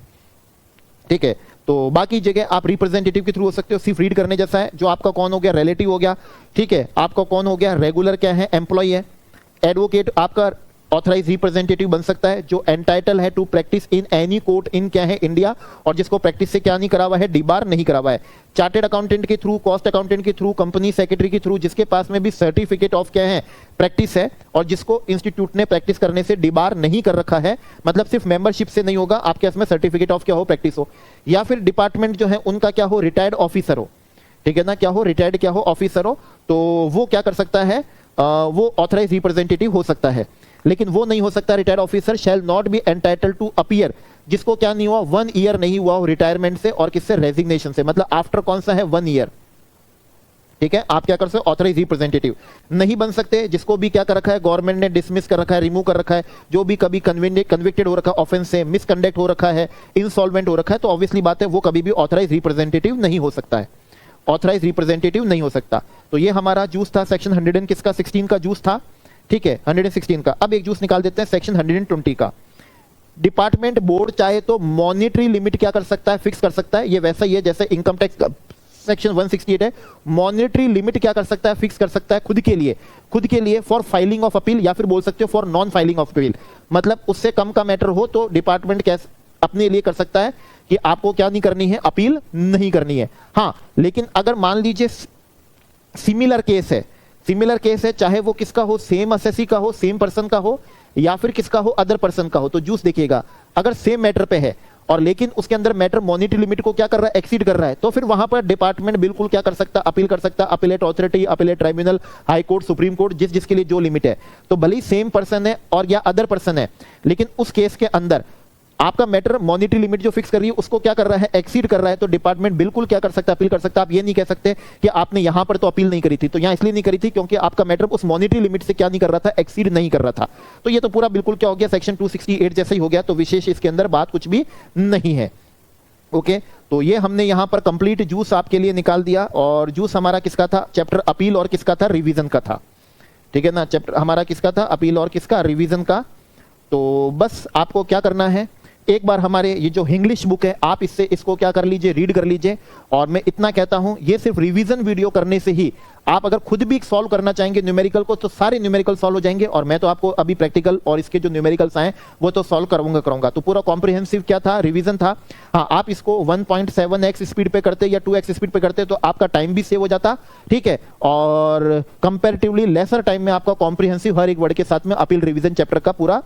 ठीक है। तो बाकी जगह आप रिप्रेजेंटेटिव के थ्रू हो सकते हो। सिर्फ रीड करने जैसा है। जो आपका कौन हो गया, रिलेटिव हो गया, ठीक है। आपका कौन हो गया, रेगुलर क्या है, एम्प्लॉय है। एडवोकेट आपका ऑथराइज रिप्रेजेंटेटिव बन सकता है, जो एंटाइटल है to practice in any court in क्या है, इंडिया, और जिसको प्रैक्टिस से क्या नहीं करा हुआ है, डिबार नहीं करा हुआ है। चार्टेड अकाउंटेंट के थ्रू, कॉस्ट अकाउंटेंट के थ्रू, कंपनी सेक्रेटरी के थ्रू, जिसके पास में भी सर्टिफिकेट ऑफ क्या है, प्रैक्टिस है, और जिसको इंस्टीट्यूट ने प्रैक्टिस करने से डिबार नहीं कर रखा है, मतलब सिर्फ मेंबरशिप से नहीं होगा, आपके इसमें सर्टिफिकेट ऑफ क्या हो, प्रैक्टिस हो। या फिर डिपार्टमेंट जो है उनका क्या हो, रिटायर्ड ऑफिसर हो, ठीक है ना, क्या हो, रिटायर्ड क्या हो, ऑफिसर हो, तो वो क्या कर सकता है, वो ऑथराइज रिप्रेजेंटेटिव हो सकता है। लेकिन वो नहीं हो सकता, retired officer shall not be entitled to appear, जिसको क्या नहीं हुआ, 1 ईयर नहीं हुआ हो रिटायरमेंट से, और किससे, रेजिग्नेशन से, मतलब आफ्टर कौन सा है, 1 ईयर, ठीक है। आप क्या कर सकते हो, ऑथराइज रिप्रेजेंटेटिव नहीं बन सकते, जिसको भी क्या कर रखा है, गवर्नमेंट ने डिसमिस कर रखा है, रिमूव कर रखा है, जो भी कभी कन्विक्टेड हो रखा है ऑफेंस से, मिसकंडक्ट हो रखा है, इंसॉल्वेंट हो रखा है, तो ऑब्वियसली बात है वो कभी भी ऑथराइज रिप्रेजेंटेटिव नहीं हो सकता है, ऑथराइज रिप्रेजेंटेटिव नहीं हो सकता। तो ये हमारा जूस था सेक्शन 100 किसका, 16 का जूस था, ठीक है, 116 का। अब एक जूस निकाल देते हैं सेक्शन 120 का। डिपार्टमेंट बोर्ड चाहे तो मॉनिटरी लिमिट क्या कर सकता है, फिक्स कर सकता है। ये वैसा ही है जैसे इनकम टैक्स का सेक्शन 168 है। मॉनिटरी लिमिट क्या कर सकता है, फिक्स कर सकता है खुद के लिए फॉर फाइलिंग ऑफ अपील, या फिर बोल सकते हो for non filing of appeal, मतलब उससे कम का मैटर हो तो डिपार्टमेंट कैसे अपने लिए कर सकता है कि आपको क्या नहीं करनी है, अपील नहीं करनी है। हाँ, लेकिन अगर मान लीजिए सिमिलर केस है, चाहे वो किसका हो, सेम असेसी का हो, सेम पर्सन का हो, या फिर किसका हो, अदर पर्सन का हो, तो जूस देखिएगा, अगर सेम मैटर पे है और लेकिन उसके अंदर मैटर मॉनिटरी लिमिट को क्या कर रहा है, एक्सीड कर रहा है, तो फिर वहां पर डिपार्टमेंट बिल्कुल क्या कर सकता है, अपील कर सकता है। Appellate authority, appellate tribunal, high court, supreme court, जिसके लिए जो लिमिट है। तो भले ही सेम पर्सन है और या अदर पर्सन है, लेकिन उस केस के अंदर आपका मैटर मॉनिटरी लिमिट जो फिक्स कर रही है उसको क्या कर रहा है, एक्सीड कर रहा है, तो डिपार्टमेंट बिल्कुल क्या कर सकता है, अपील कर सकता है। आप ये नहीं कह सकते कि आपने यहां पर तो अपील नहीं करी थी, तो यहां इसलिए नहीं करी थी क्योंकि आपका मैटर उस मॉनिटरी लिमिट से क्या नहीं कर रहा था, एक्सीड नहीं कर रहा था। तो ये तो पूरा बिल्कुल क्या हो गया, सेक्शन 268 जैसा ही हो गया, तो विशेष इसके अंदर बात कुछ भी नहीं है। ओके, तो ये हमने यहां पर कंप्लीट जूस आपके लिए निकाल दिया। और जूस हमारा किसका था, चैप्टर अपील और किसका था, रिवीजन का था, ठीक है ना। चैप्टर हमारा किसका था, अपील और किसका, रिवीजन का। तो बस आपको क्या करना है, एक बार हमारे ये जो इंग्लिश बुक है आप इसको क्या कर लीजिए, रीड कर लीजिए। और मैं इतना कहता हूं, ये सिर्फ रिवीजन वीडियो करने से ही आप अगर खुद भी सॉल्व करना चाहेंगे न्यूमेरिकल को, तो सारे न्यूमेरिकल सॉल्व हो जाएंगे। और मैं तो आपको अभी प्रैक्टिकल और इसके जो न्यूमेरिकल्स आए वो तो सॉल्व करूंगा। तो पूरा कॉम्प्रिहेंसिव क्या था, रिवीजन था। हाँ, आप इसको 1.7x स्पीड पे करते या 2x स्पीड पे करते तो आपका टाइम भी सेव हो जाता, ठीक है। और कंपेरेटिवली लेसर टाइम में आपका कॉम्प्रिहेंसिव हर एक वर्ड के साथ में अपील रिवीजन चैप्टर का पूरा